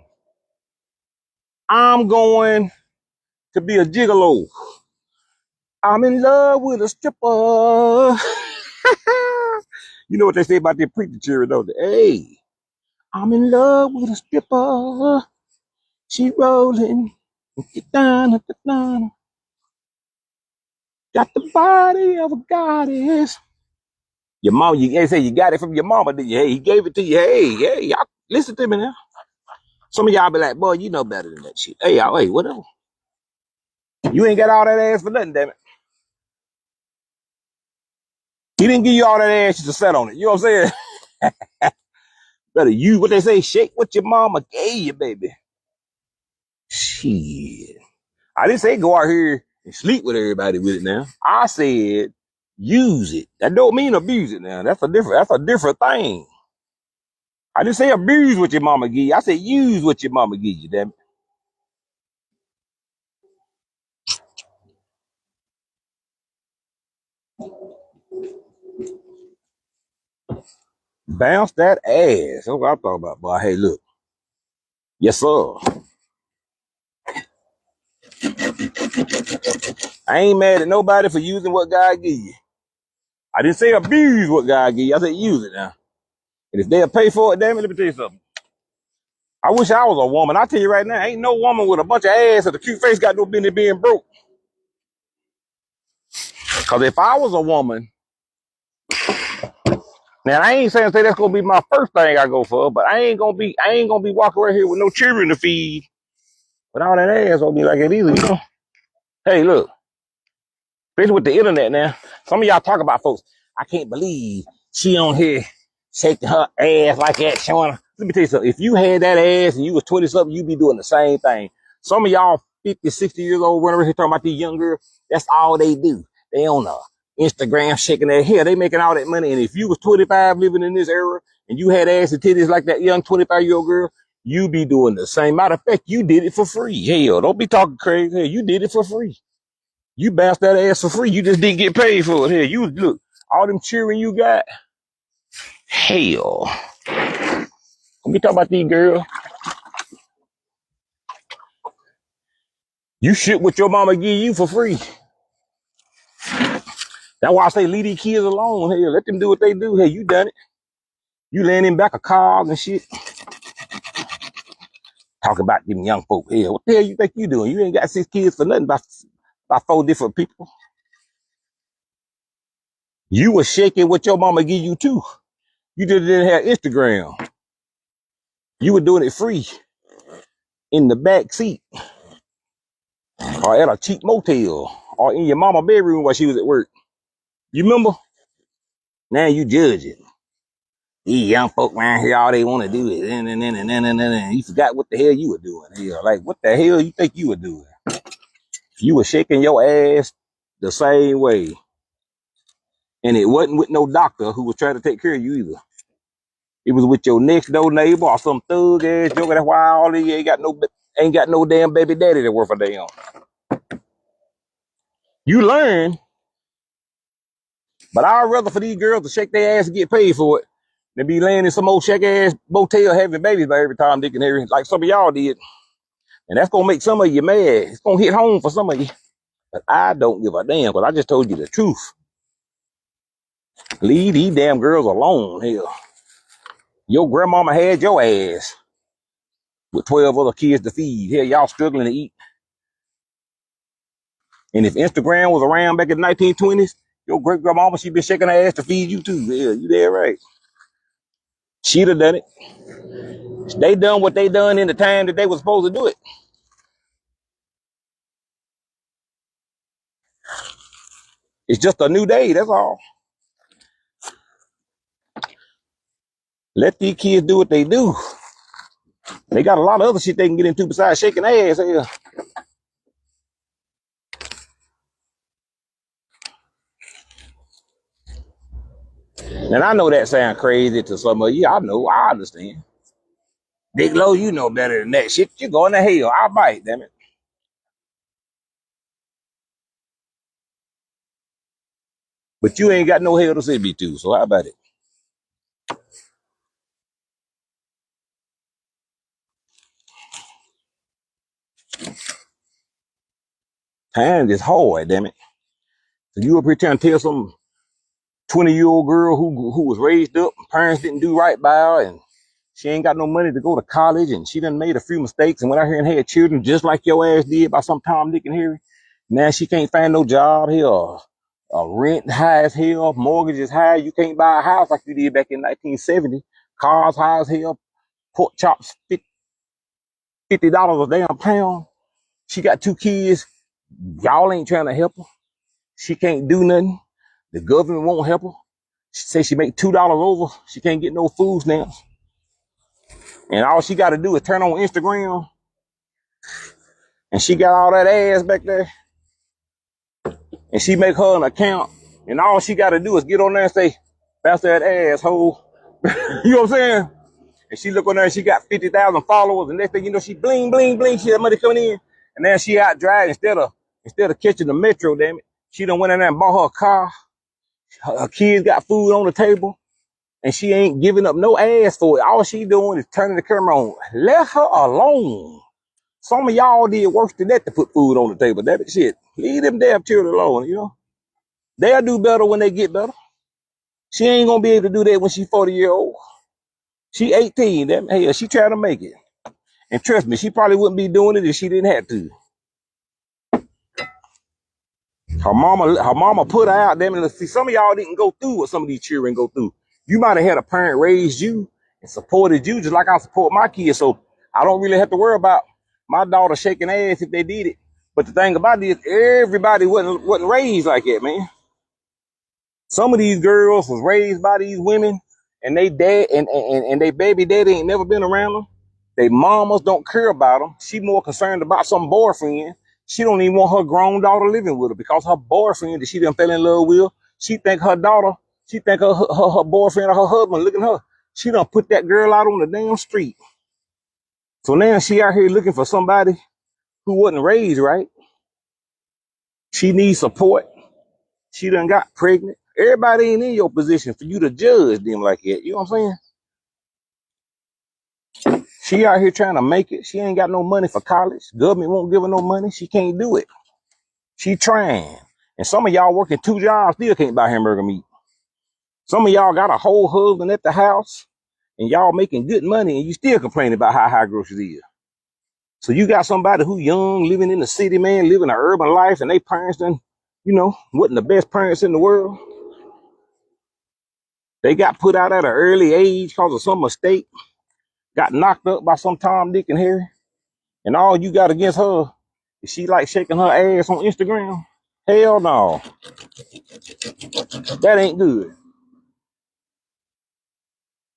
I'm going to be a gigolo. I'm in love with a stripper. You know what they say about their preacher children, don't they? Hey, I'm in love with a stripper. She rolling. Get down, get down. Got the body of a goddess. Your mom, they say you got it from your mama, did you? Hey, he gave it to you. Hey, y'all, listen to me now. Some of y'all be like, boy, you know better than that shit. Hey, y'all, hey, whatever. You ain't got all that ass for nothing, damn it. He didn't give you all that ass just to set on it. You know what I'm saying? Better you, what they say, shake what your mama gave you, baby. Shit. I didn't say go out here and sleep with everybody with it now. I said use it. That don't mean abuse it now. That's a different thing. I didn't say abuse what your mama give you. I said use what your mama give you, damn it. Bounce that ass. That's what I'm talking about, boy. Hey, look. Yes, sir. I ain't mad at nobody for using what God give you. I didn't say abuse what God give you. I said use it now. And if they'll pay for it, damn it, let me tell you something. I wish I was a woman. I tell you right now, ain't no woman with a bunch of ass and a cute face got no business being broke. Because if I was a woman, now I ain't saying say that's gonna be my first thing I go for, but I ain't gonna be walking around here with no children to feed with all that ass on me like it either. Hey, look. Especially with the internet now. Some of y'all talk about folks. I can't believe she on here shaking her ass like that, showing her. Let me tell you something. If you had that ass and you was 20 something, you'd be doing the same thing. Some of y'all 50, 60 years old running around here talking about these young girls. That's all they do. They on Instagram shaking their hair. They making all that money. And if you was 25 living in this era and you had ass and titties like that young 25-year-old girl, you be doing the same. Matter of fact, you did it for free. Hell, don't be talking crazy. Hell, you did it for free. You bounced that ass for free. You just didn't get paid for it. Here, you look, all them cheering you got. Hell. Let me talk about these girls. You shit what your mama give you for free. That's why I say leave these kids alone. Hell, let them do what they do. Hey, you done it. You laying in back of cars and shit. Talk about them young folk. Hell, what the hell you think you doing? You ain't got 6 kids for nothing by 4 different people. You was shaking what your mama give you too. You just didn't have Instagram. You were doing it free in the back seat or at a cheap motel or in your mama bedroom while she was at work. You remember? Now you judge it. These young folk around here, all they want to do is and you forgot what the hell you were doing. Hell, like what the hell you think you were doing? You were shaking your ass the same way. And it wasn't with no doctor who was trying to take care of you either. It was with your next door neighbor or some thug ass joker. That's why all these ain't got no damn baby daddy that worth a damn. You learn, but I'd rather for these girls to shake their ass and get paid for it than be laying in some old shake ass motel having babies by every time they can hear it, like some of y'all did. And that's gonna make some of you mad. It's gonna hit home for some of you. But I don't give a damn, because I just told you the truth. Leave these damn girls alone. Hell, your grandmama had your ass with 12 other kids to feed. Hell, y'all struggling to eat. And if Instagram was around back in the 1920s, your great grandmama, she been shaking her ass to feed you too. Yeah, you there right. She'd have done it. They done what they done in the time that they was supposed to do it. It's just a new day, that's all. Let these kids do what they do. They got a lot of other shit they can get into besides shaking ass. Hell. And I know that sound crazy to some of you. I know, I understand. Big Low, you know better than that shit. You going to hell. I'll bite, damn it. But you ain't got no hell to send me to, so how about it? Time is hard, damn it. So you up here trying to tell some 20-year-old girl who was raised up, parents didn't do right by her, and she ain't got no money to go to college, and she done made a few mistakes and went out here and had children just like your ass did by some Tom, Dick, and Harry. Now she can't find no job here. Rent high as hell, mortgage is high. You can't buy a house like you did back in 1970. Cars high as hell, pork chops $50 a damn pound. She got 2 kids. Y'all ain't trying to help her. She can't do nothing. The government won't help her. She say she make $2 over. She can't get no food stamps. And all she got to do is turn on Instagram. And she got all that ass back there. And she make her an account. And all she got to do is get on there and say, bounce that asshole. You know what I'm saying? And she look on there and she got 50,000 followers. And next thing you know, she bling, bling, bling. She had money coming in. And then she out driving instead of catching the metro, damn it. She done went in there and bought her a car. Her kids got food on the table. And she ain't giving up no ass for it. All she doing is turning the camera on. Let her alone. Some of y'all did worse than that to put food on the table. That shit. Leave them damn children alone, you know. They'll do better when they get better. She ain't gonna be able to do that when she's 40-year-old. She 18. Hell, she trying to make it. And trust me, she probably wouldn't be doing it if she didn't have to. Her mama put her out there. And see, some of y'all didn't go through what some of these children go through. You might have had a parent raised you and supported you just like I support my kids. So I don't really have to worry about my daughter shaking ass if they did it. But the thing about it is everybody wasn't raised like that, man. Some of these girls was raised by these women and they dad and they baby daddy ain't never been around them. They mamas don't care about them. She more concerned about some boyfriend. She don't even want her grown daughter living with her because her boyfriend that she done fell in love with, she think her daughter, she think her boyfriend or her husband looking at her. She done put that girl out on the damn street. So now she out here looking for somebody who wasn't raised right. She needs support. She done got pregnant. Everybody ain't in your position for you to judge them like that. You know what I'm saying? She out here trying to make it. She ain't got no money for college. Government won't give her no money. She can't do it. She trying. And some of y'all working 2 jobs still can't buy hamburger meat. Some of y'all got a whole husband at the house and y'all making good money and you still complaining about how high groceries is. So you got somebody who young, living in the city, man, living an urban life, and they parents done, wasn't the best parents in the world. They got put out at an early age because of some mistake, got knocked up by some Tom, Dick, and Harry. And all you got against her is she like shaking her ass on Instagram? Hell no. That ain't good.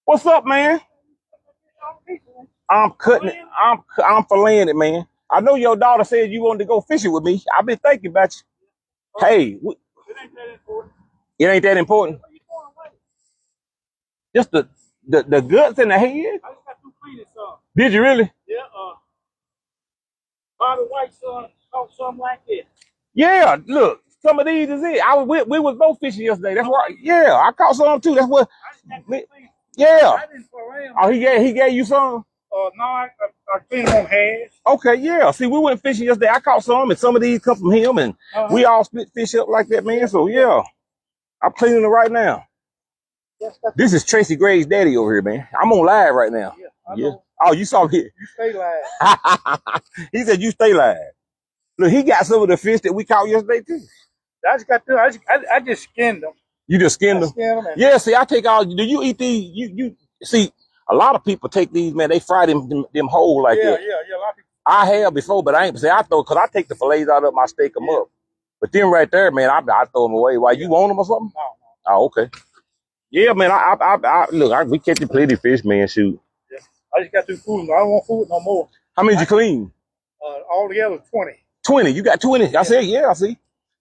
What's up, man? I'm cutting it. I'm filleting it, man. I know your daughter said you wanted to go fishing with me. I've been thinking about you. Hey, it ain't that important. Just the guts and the head. I just got to clean it some. Did you really? Yeah. Bobby White son caught something like this. Yeah, look, some of these is it. We was both fishing yesterday. That's why. Yeah, I caught some too. That's what. Yeah. Oh, he gave you some. No, I cleaned them on half. Okay, yeah. See, we went fishing yesterday. I caught some, and some of these come from him, and we all split fish up like that, man. So yeah, I'm cleaning it right now. This is Tracy Gray's daddy over here, man. I'm on live right now. Yeah. Oh, you saw me. You stay live. He said you stay live. Look, he got some of the fish that we caught yesterday too. I just skinned them. You just skinned them? Yeah, see, I take all. Do you eat these? You see, a lot of people take these, man. They fry them whole like that. Yeah. A lot of people. I have before, but I ain't. See, I take the fillets out of them, I steak them up. But them right there, man, I throw them away. Why, you want them or something? No. Oh, okay. Yeah, man. We catching plenty of fish, man. Shoot. Yeah. I just got 2 food. I don't want food no more. How many did you clean? Altogether 20. 20. You got 20. I said, yeah. I see.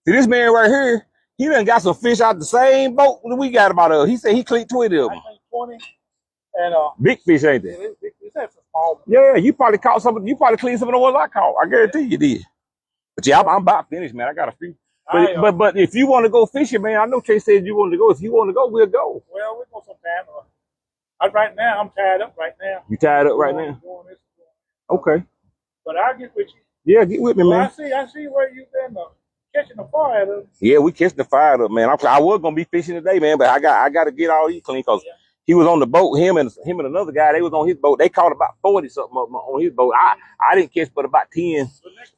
See, this man right here, he done got some fish out the same boat that we got about us. He said he cleaned 20 of them. I cleaned 20. And big fish, ain't they? That's small. Yeah, you probably caught some. You probably cleaned some of the ones I caught. I guarantee you did. But yeah, I'm about finished, man. I got a few. But if you want to go fishing, man, I know Chase said you wanted to go. If you want to go, we'll go. Well, we'll go sometime. Right now, I'm tied up right now. You tied up right now? Okay. But I'll get with you. Yeah, get with me, man. I see where you've been catching the fire up. Yeah, we catching the fire up, man. I was gonna be fishing today, man, but I got to get all these clean because he was on the boat. Him and another guy, they was on his boat. They caught about 40 something up on his boat. I didn't catch but about 10.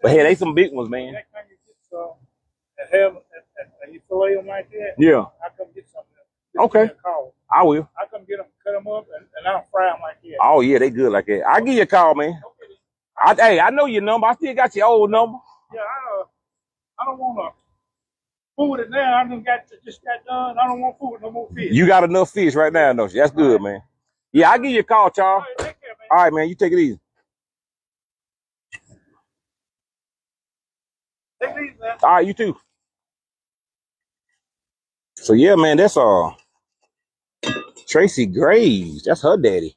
But hey, they some big ones, man. Next time you get and you fillet them like that, yeah, I come get something. Okay, I will. I come get them, cut them up, and I'll fry them like that. Oh yeah, they good like that. I'll give you a call, man. Okay. I know your number. I still got your old number. Yeah, I don't want to food it now. I just got done. I don't want food no more fish. You got enough fish right now, don't you? That's good, man. Yeah, I'll give you a call, Charles. All right, take care, man. All right, man. You take it easy. Take it easy, man. All right, you too. So yeah, man, that's Tracy Graves. That's her daddy.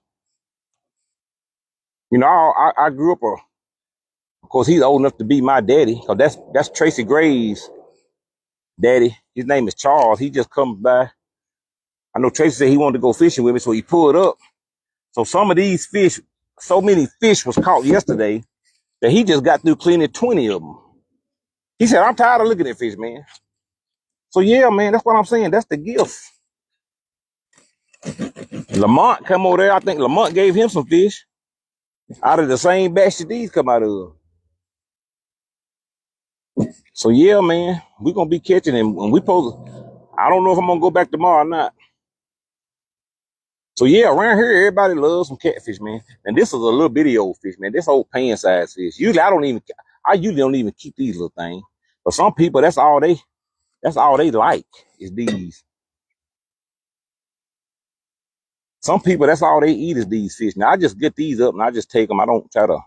You know, I grew up of course he's old enough to be my daddy, because that's Tracy Graves' daddy. His name is Charles. He just comes by. I know Tracy said he wanted to go fishing with me, so he pulled up. So some of these fish, so many fish was caught yesterday that he just got through cleaning 20 of them. He said, I'm tired of looking at fish, man. So yeah, man, that's what I'm saying. That's the gift. Lamont come over there. I think Lamont gave him some fish out of the same batch that these come out of. So yeah, man, we're gonna be catching him. And I don't know if I'm gonna go back tomorrow or not. So yeah, around here, everybody loves some catfish, man. And this is a little bitty old fish, man. This old pan size fish. Usually I usually don't even keep these little things. But some people, that's all they like is these. Some people, that's all they eat is these fish. Now I just get these up and I just take them. I don't try to.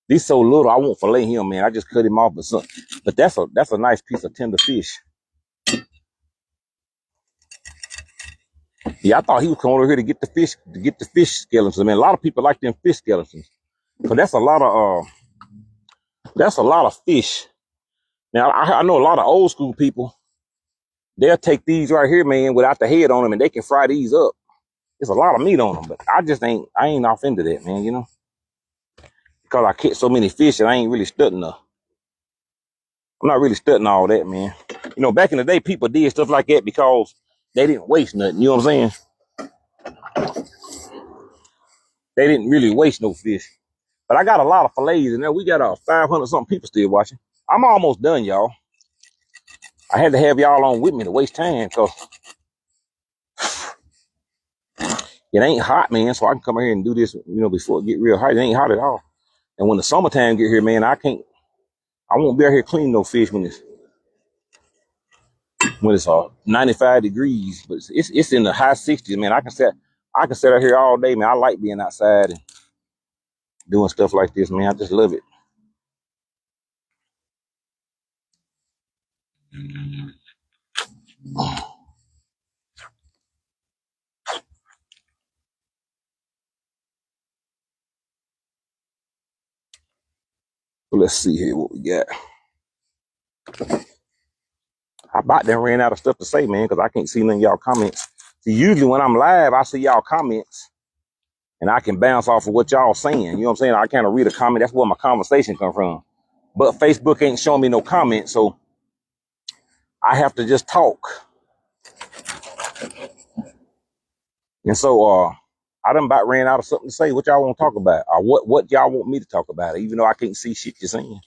These so little, I won't fillet him, man. I just cut him off. But that's a nice piece of tender fish. Yeah, I thought he was coming over here to get the fish skeletons. I mean, a lot of people like them fish skeletons. So that's a lot of fish. Now I know a lot of old school people. They'll take these right here, man, without the head on them, and they can fry these up. There's a lot of meat on them, but I ain't off into that, man. You know. Cause I catch so many fish and I ain't really studying I'm not really studying all that, man. You know, back in the day, people did stuff like that because they didn't waste nothing. You know what I'm saying? They didn't really waste no fish. But I got a lot of fillets in there. We got 500 something people still watching. I'm almost done, y'all. I had to have y'all on with me to waste time because it ain't hot, man. So I can come here and do this, before it get real hot. It ain't hot at all. And when the summertime get here, man, I won't be out here cleaning no fish when it's 95 degrees. But it's in the high 60s, man. I can sit out here all day, man. I like being outside and doing stuff like this, man. I just love it. So let's see here what we got. I about done ran out of stuff to say, man, because I can't see none of y'all comments. See, usually when I'm live, I see y'all comments and I can bounce off of what y'all saying. You know what I'm saying? I kind of read a comment. That's where my conversation come from. But Facebook ain't showing me no comments, so I have to just talk. And so I done about ran out of something to say. What y'all want to talk about? Or what y'all want me to talk about, even though I can't see shit you're saying.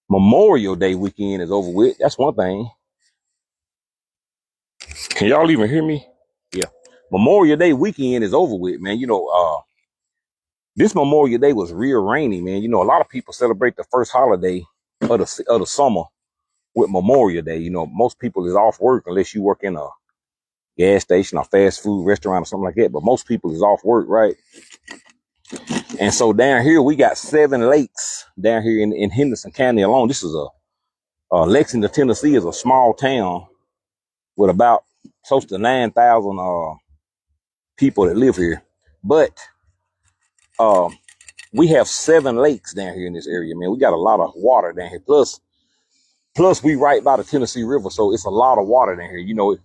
Memorial Day weekend is over with. That's one thing. Can y'all even hear me? Yeah. Memorial Day weekend is over with, man. This Memorial Day was real rainy, man. A lot of people celebrate the first holiday of the summer with Memorial Day. Most people is off work unless you work in a gas station or fast food restaurant or something like that. But most people is off work, right? And so down here, we got 7 lakes down here in Henderson County alone. This is Lexington, Tennessee is a small town with about close to 9,000 people that live here. But we have 7 lakes down here in this area, man. We got a lot of water down here. Plus we right by the Tennessee River, so it's a lot of water down here.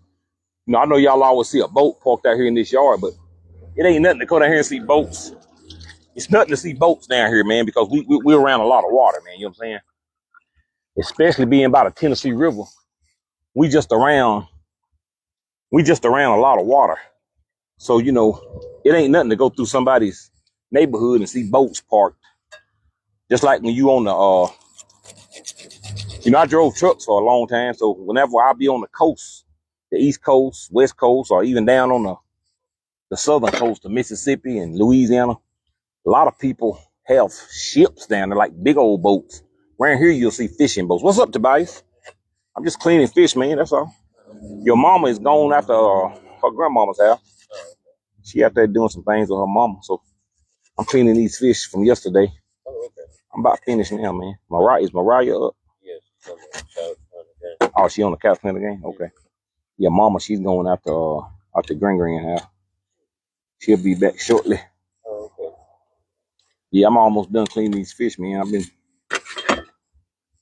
I know y'all always see a boat parked out here in this yard, but it ain't nothing to go down here and see boats. It's nothing to see boats down here, man, because we're around a lot of water, man. You know what I'm saying? Especially being by the Tennessee River, we just around a lot of water. So, it ain't nothing to go through somebody's neighborhood and see boats parked. Just like when you on I drove trucks for a long time. So whenever I be on the coast, the East Coast, West Coast, or even down on the southern coast of Mississippi and Louisiana, a lot of people have ships down there, like big old boats. Around here, you'll see fishing boats. What's up, Tobias? I'm just cleaning fish, man. That's all. Your mama is gone after her grandmama's house. She out there doing some things with her mama. So I'm cleaning these fish from yesterday. I'm about finished now, man. Is Mariah up? Yes. Oh, she on the couch playing the game? Okay. Yeah, mama, she's going out to Green house. She'll be back shortly. Oh, okay. Yeah, I'm almost done cleaning these fish, man. I've been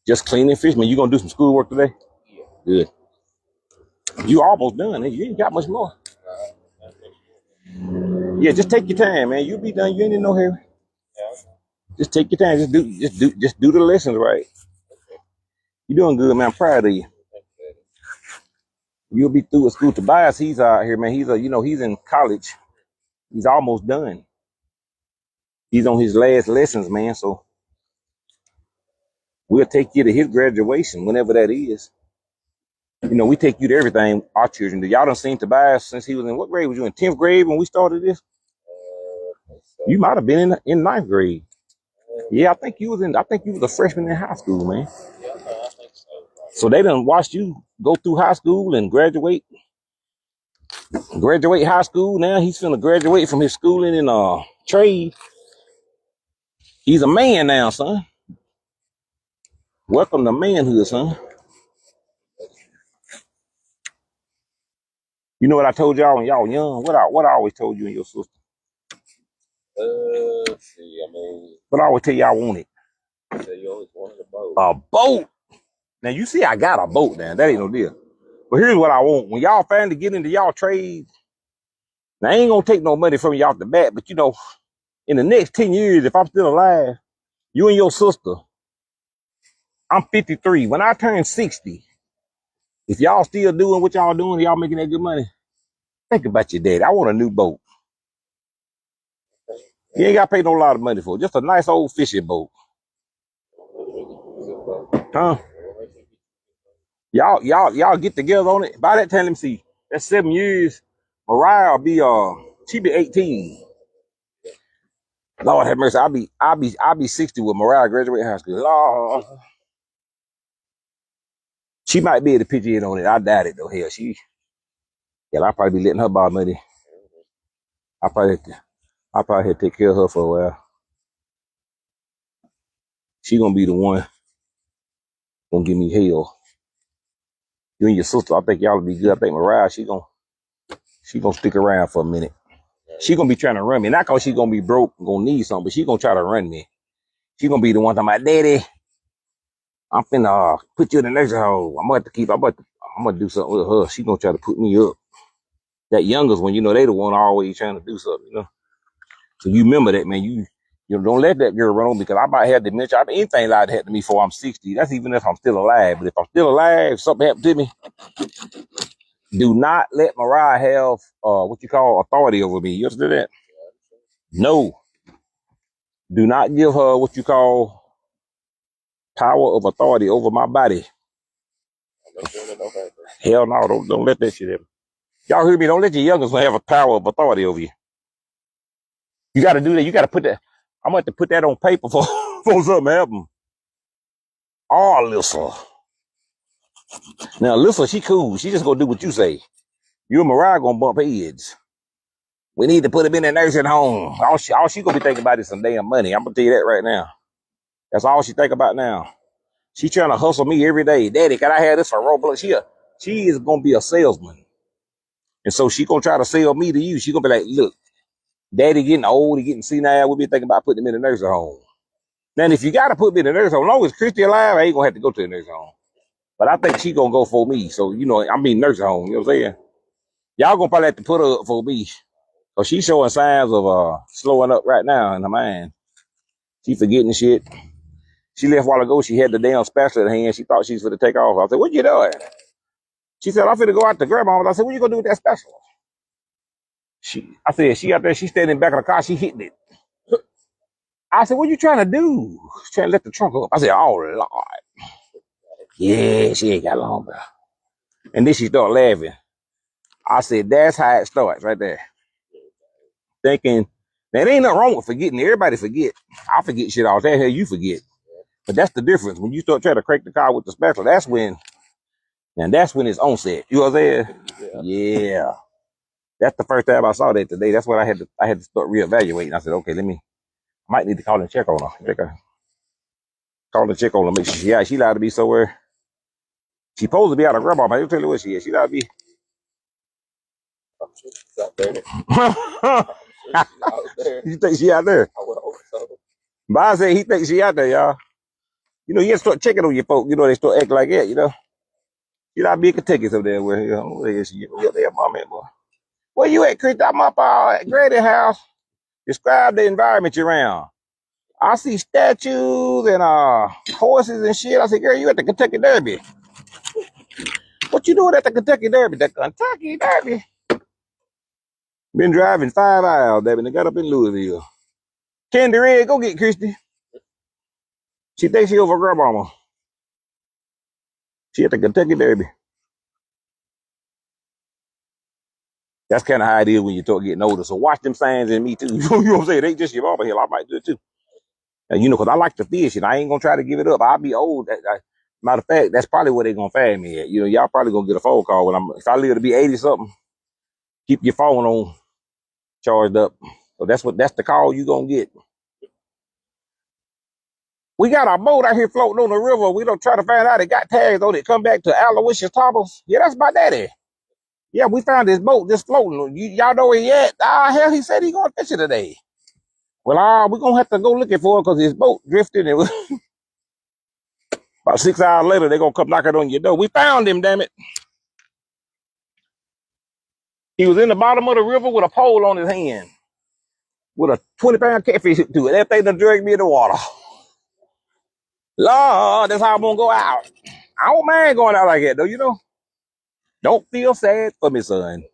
just cleaning fish, man. You gonna do some schoolwork today? Yeah. Good. You almost done, you ain't got much more. Yeah, just take your time, man. You'll be done. You ain't in no hurry. Yeah. Just take your time. Just do the lessons right. Okay. You're doing good, man. I'm proud of you. You'll be through with school. Tobias, he's out here, man. He's in college. He's almost done. He's on his last lessons, man. So we'll take you to his graduation, whenever that is. We take you to everything our children do. Y'all done seen Tobias since he was in, what grade was you in? 10th grade when we started this? You might have been in 9th grade. Yeah, I think you was a freshman in high school, man. Yeah, I think so. So they done watched you go through high school and graduate high school. Now he's finna graduate from his schooling in trade. He's a man now, son. Welcome to manhood, son. You know what I told y'all when y'all young? What I always told you and your sister? But I always tell you I wanted. You always wanted a boat. A boat. Now you see I got a boat now. That ain't no deal. But here's what I want. When y'all finally get into y'all trades, now I ain't gonna take no money from y'all off the bat, but In the next 10 years, if I'm still alive, you and your sister, I'm 53. When I turn 60, if y'all still doing what y'all doing, y'all making that good money, think about your daddy. I want a new boat. You ain't got to pay no lot of money for it. Just a nice old fishing boat. Huh? Y'all get together on it. By that time, let me see. That's 7 years. Mariah will be she be 18. Lord have mercy. I'll be 60 with Mariah graduate high school. Lord. She might be able to pitch in on it. I doubt it though. Hell, I'll probably be letting her borrow money. I probably have to take care of her for a while. She gonna be the one gonna give me hell. You and your sister, I think y'all will be good. I think Mariah, she gonna stick around for a minute. She gonna be trying to run me. Not cause she gonna be broke, gonna need something, but she gonna try to run me. She gonna be the one talking about, Daddy, I'm finna put you in the nursing home. I'm gonna do something with her. She gonna try to put me up. That youngest one, they the one always trying to do something. So you remember that, man. Don't let that girl run on because I might have dementia. Anything like that happen to me before I'm 60. That's even if I'm still alive. But if I'm still alive, something happened to me, do not let Mariah have what you call authority over me. You understand that? No. Do not give her what you call power of authority over my body. Hell no, don't let that shit happen. Y'all hear me? Don't let your youngest one have a power of authority over you. You got to do that. You got to put that. I'm going to put that on paper for something happen. Oh, Alyssa. Now, Alyssa, she cool. She just going to do what you say. You and Mariah going to bump heads. We need to put him in a nursing home. All she going to be thinking about is some damn money. I'm going to tell you that right now. That's all she think about now. She trying to hustle me every day. Daddy, can I have this for Roblox? She is going to be a salesman. And so she going to try to sell me to you. She going to be like, look, Daddy getting old, he getting senile. We'll be thinking about putting him in a nursing home. Now, if you got to put me in a nursing home, as long as Christy alive, I ain't going to have to go to a nursing home. But I think she going to go for me. So, I mean nursing home. You know what I'm saying? Y'all going to probably have to put her up for me. So she's showing signs of slowing up right now in her mind. She forgetting shit. She left a while ago. She had the damn spatula in her hand. She thought she was going to take off. I said, what you doing? She said, I'm finna go out to grandma. I said, what you going to do with that spatula? I said, she out there. She standing back of the car. She hitting it. I said, what you trying to do? She's trying to let the trunk up. I said, oh, Lord. Yeah, she ain't got long, bro. And then she started laughing. I said, that's how it starts right there. Thinking, there ain't nothing wrong with forgetting. Everybody forget. I forget shit all the time. Hell, you forget. But that's the difference. When you start trying to crank the car with the spatula, that's when it's on set. You know what I'm saying? Yeah. That's the first time I saw that today. That's when I had to start reevaluating. I said, okay, I might need to call and check on her. Call and check on her, make sure she allowed to be somewhere. She supposed to be out of grandma, but I'll tell you what she is. She allowed to be. You think she out there? But I say he thinks she out there, y'all. You have to start checking on your folk. They start acting like that, You not be in Kentucky over there where, where she your damn mom at, boy. Where you at, Chris? I'm up at Granny house. Describe the environment you're around. I see statues and horses and shit. I said, girl, you at the Kentucky Derby. What you doing at the Kentucky Derby? The Kentucky Derby. Been driving 5 hours, Debbie, and got up in Louisville. Candy Red, go get Christy. She thinks she over grandmama. She at the Kentucky Derby. That's kind of how it is when you start getting older. So watch them signs in me too. You know what I'm saying? They ain't just your mama. Hell, I might do it too. And because I like to fish and I ain't gonna try to give it up. I'll be old. Matter of fact, that's probably where they gonna find me at. Y'all probably gonna get a phone call if I live to be 80 something. Keep your phone on charged up. So that's the call you gonna get. We got our boat out here floating on the river. We don't try to find out it got tags on it. Come back to Aloysius Thomas. Yeah, that's my daddy. Yeah, we found this boat just floating. Y'all know where he at? Hell, he said he going fishing today. Well, we're going to have to go looking for it because his boat drifted. It was about 6 hours later, they're going to come knocking on your door. We found him, damn it. He was in the bottom of the river with a pole on his hand. with a 20-pound catfish to it. That thing done dragged me in the water. Lord, that's how I'm gonna go out. I don't mind going out like that, though, you know. Don't feel sad for me, son.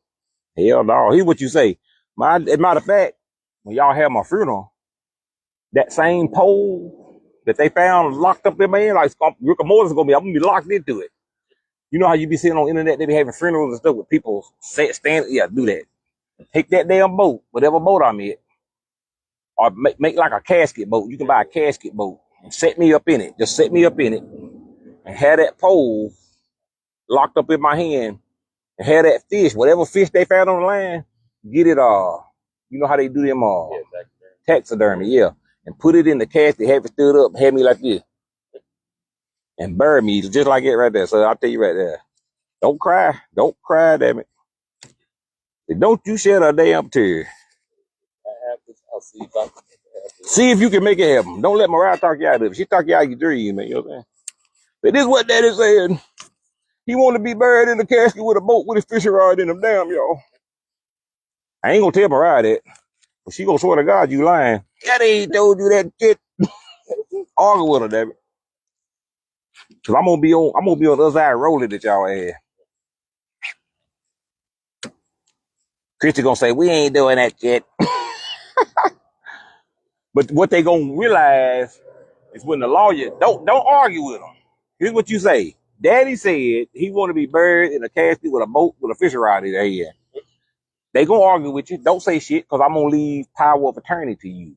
Hell no. Here's what you say. As a matter of fact, when y'all have my funeral, that same pole that they found locked up in my hand, like Rick and Morty's I'm gonna be locked into it. You know how you be seeing on the internet, they be having funerals and stuff with people standing, yeah, do that. Take that damn boat, whatever boat I'm in, or make like a casket boat. You can buy a casket boat and set me up in it. Just set me up in it and have that pole locked up in my hand and have that fish, whatever fish they found on the land, get it, you know how they do them, taxidermy, yeah. And put it in the casket, have it stood up, have me like this, and bury me just like it right there. So I'll tell you right there. Don't cry, damn it. Don't you shed a damn tear. I'll see if I can See if you can make it happen. Don't let Mariah talk you out of it. She talk you out of your dream, man. You know what I'm saying? But this is what Daddy said. He want to be buried in the casket with a boat with his fishing rod in him. Damn, y'all. I ain't gonna tell Mariah that. But she gonna swear to God you lying. Daddy ain't told you that shit. Argue with her, damn it. Cause I'm gonna be on the other side rolling at y'all ass. Christy gonna say, we ain't doing that shit. But what they gonna realize is when the lawyer, don't argue with them. Here's what you say. Daddy said he want to be buried in a casket with a boat with a fishing rod in their hand. They gonna argue with you. Don't say shit, because I'm gonna leave power of attorney to you.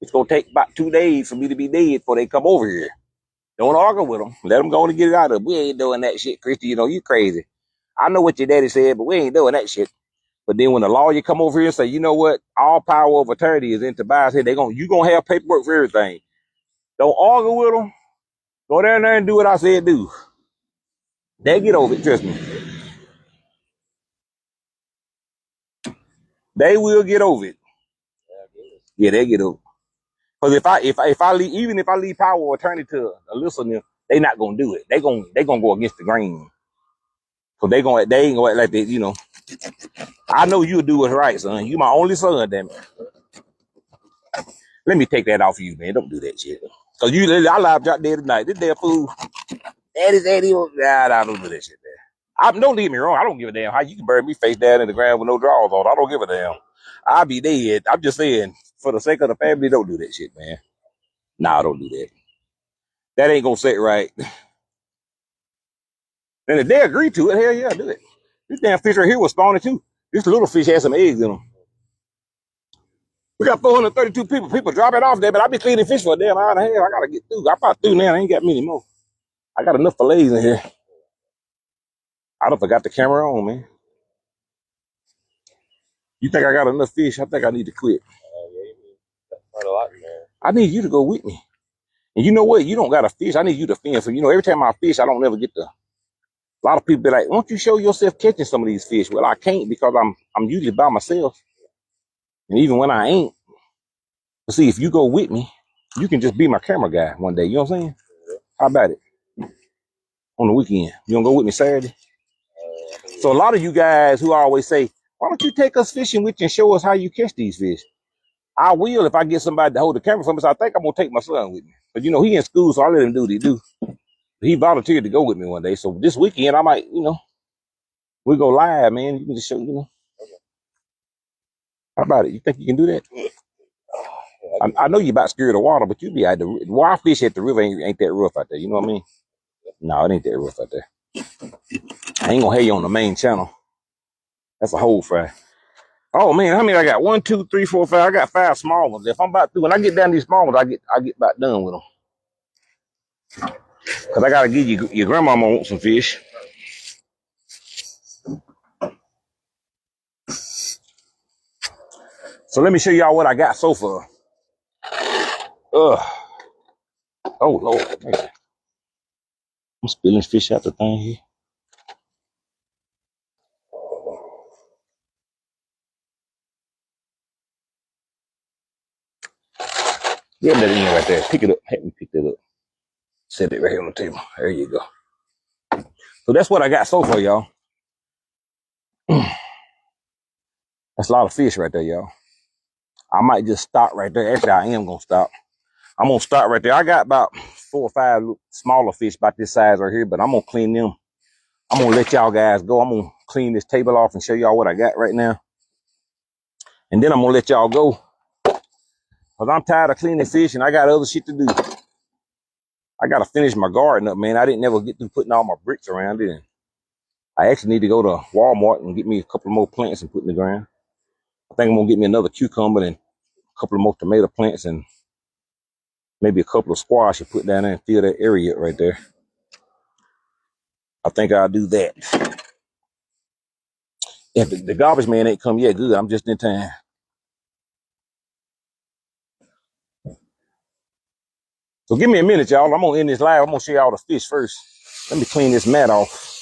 It's gonna take about 2 days for me to be dead before they come over here. Don't argue with them. Let them go and get it out of them. We ain't doing that shit, Christy. You know, you crazy. I know what your daddy said, but we ain't doing that shit. But then when the lawyer come over here and say, you know what, all power of attorney is in Tobias' head, you gonna have paperwork for everything. Don't argue with them. Go down there and do what I said do. They get over it, trust me. They will get over it. Yeah, they get over it. Because if I leave, even if I leave power of attorney to a listener, they not gonna do it. They gonna go against the grain. So they ain't gonna act like that, you know. I know you'll do what's right, son. You my only son, damn it. Let me take that off of you, man. Don't do that shit. Cause I live out there tonight. This damn fool. Daddy. Nah, don't do that shit, man. Don't leave me wrong. I don't give a damn how you can bury me face down in the ground with no drawers on. I don't give a damn. I'll be dead. I'm just saying, for the sake of the family, don't do that shit, man. Nah, don't do that. That ain't gonna sit right. And if they agree to it, hell yeah, do it. This damn fish right here was spawning too. This little fish had some eggs in them. We got 432 people. People drop it off there, but I be cleaning fish for a damn hour and a half. I gotta get through. I probably through now. I ain't got many more. I got enough fillets in here. I done forgot the camera on, man. You think I got enough fish? I think I need to quit. quite a lot in there. I need you to go with me. And you know what? You don't got to fish. I need you to fend. So, you know, every time I fish, I don't never get to. A lot of people be like, why don't you show yourself catching some of these fish? Well, I can't because I'm usually by myself. And even when I ain't, but see, if you go with me, you can just be my camera guy one day. You know what I'm saying? How about it? On the weekend. You gonna go with me Saturday? So a lot of you guys who always say, why don't you take us fishing with you and show us how you catch these fish? I will if I get somebody to hold the camera for me. So I think I'm gonna take my son with me. But you know, he in school, so I let him do what he do. He volunteered to go with me one day. So this weekend I might, you know, we go live, man. You can just show, you know. How about it? You think you can do that? I know you about scared of water, but you be out the wild fish at the river ain't that rough out there. You know what I mean? No, it ain't that rough out there. I ain't gonna have you on the main channel. That's a whole fry. Oh man, how many I got? 1, 2, 3, 4, 5. I got 5 small ones. If I'm about through, when I get down these small ones, I get about done with them. Cause I gotta give you your grandmama want some fish. So let me show y'all what I got so far. Ugh. Oh Lord. Man. I'm spilling fish out the thing here. Get that in right there. Pick it up. Help me pick that up. Set it right here on the table. There you go. So that's what I got so far, y'all. That's a lot of fish right there, y'all. I might just stop right there. Actually, I am gonna stop. I'm gonna start right there. I got about 4 or 5 smaller fish about this size right here, but I'm gonna clean them. I'm gonna let y'all guys go. I'm gonna clean this table off and show y'all what I got right now. And then I'm gonna let y'all go. Cause I'm tired of cleaning fish and I got other shit to do. I gotta finish my garden up, man. I didn't never get through putting all my bricks around it. And I actually need to go to Walmart and get me a couple more plants and put in the ground. I think I'm gonna get me another cucumber and a couple of more tomato plants and maybe a couple of squash and put down there and fill that area right there. I think I'll do that. If the garbage man ain't come yet, good. I'm just in time. So give me a minute, y'all. I'm gonna end this live. I'm gonna show y'all the fish first. Let me clean this mat off.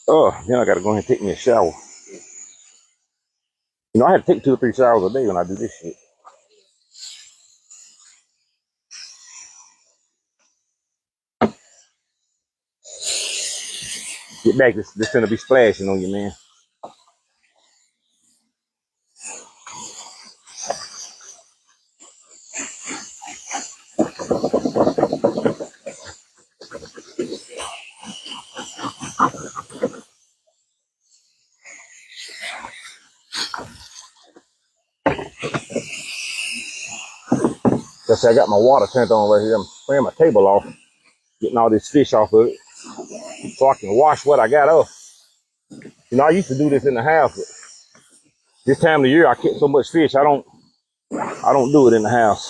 Oh, then I gotta go ahead and take me a shower. You know, I had to take 2 or 3 showers a day when I do this shit. Get back, this gonna be splashing on you, man. Just I got my water turned on right here. I'm spraying my table off, getting all this fish off of it, so I can wash what I got off. You know, I used to do this in the house, but this time of the year I catch so much fish, I don't do it in the house.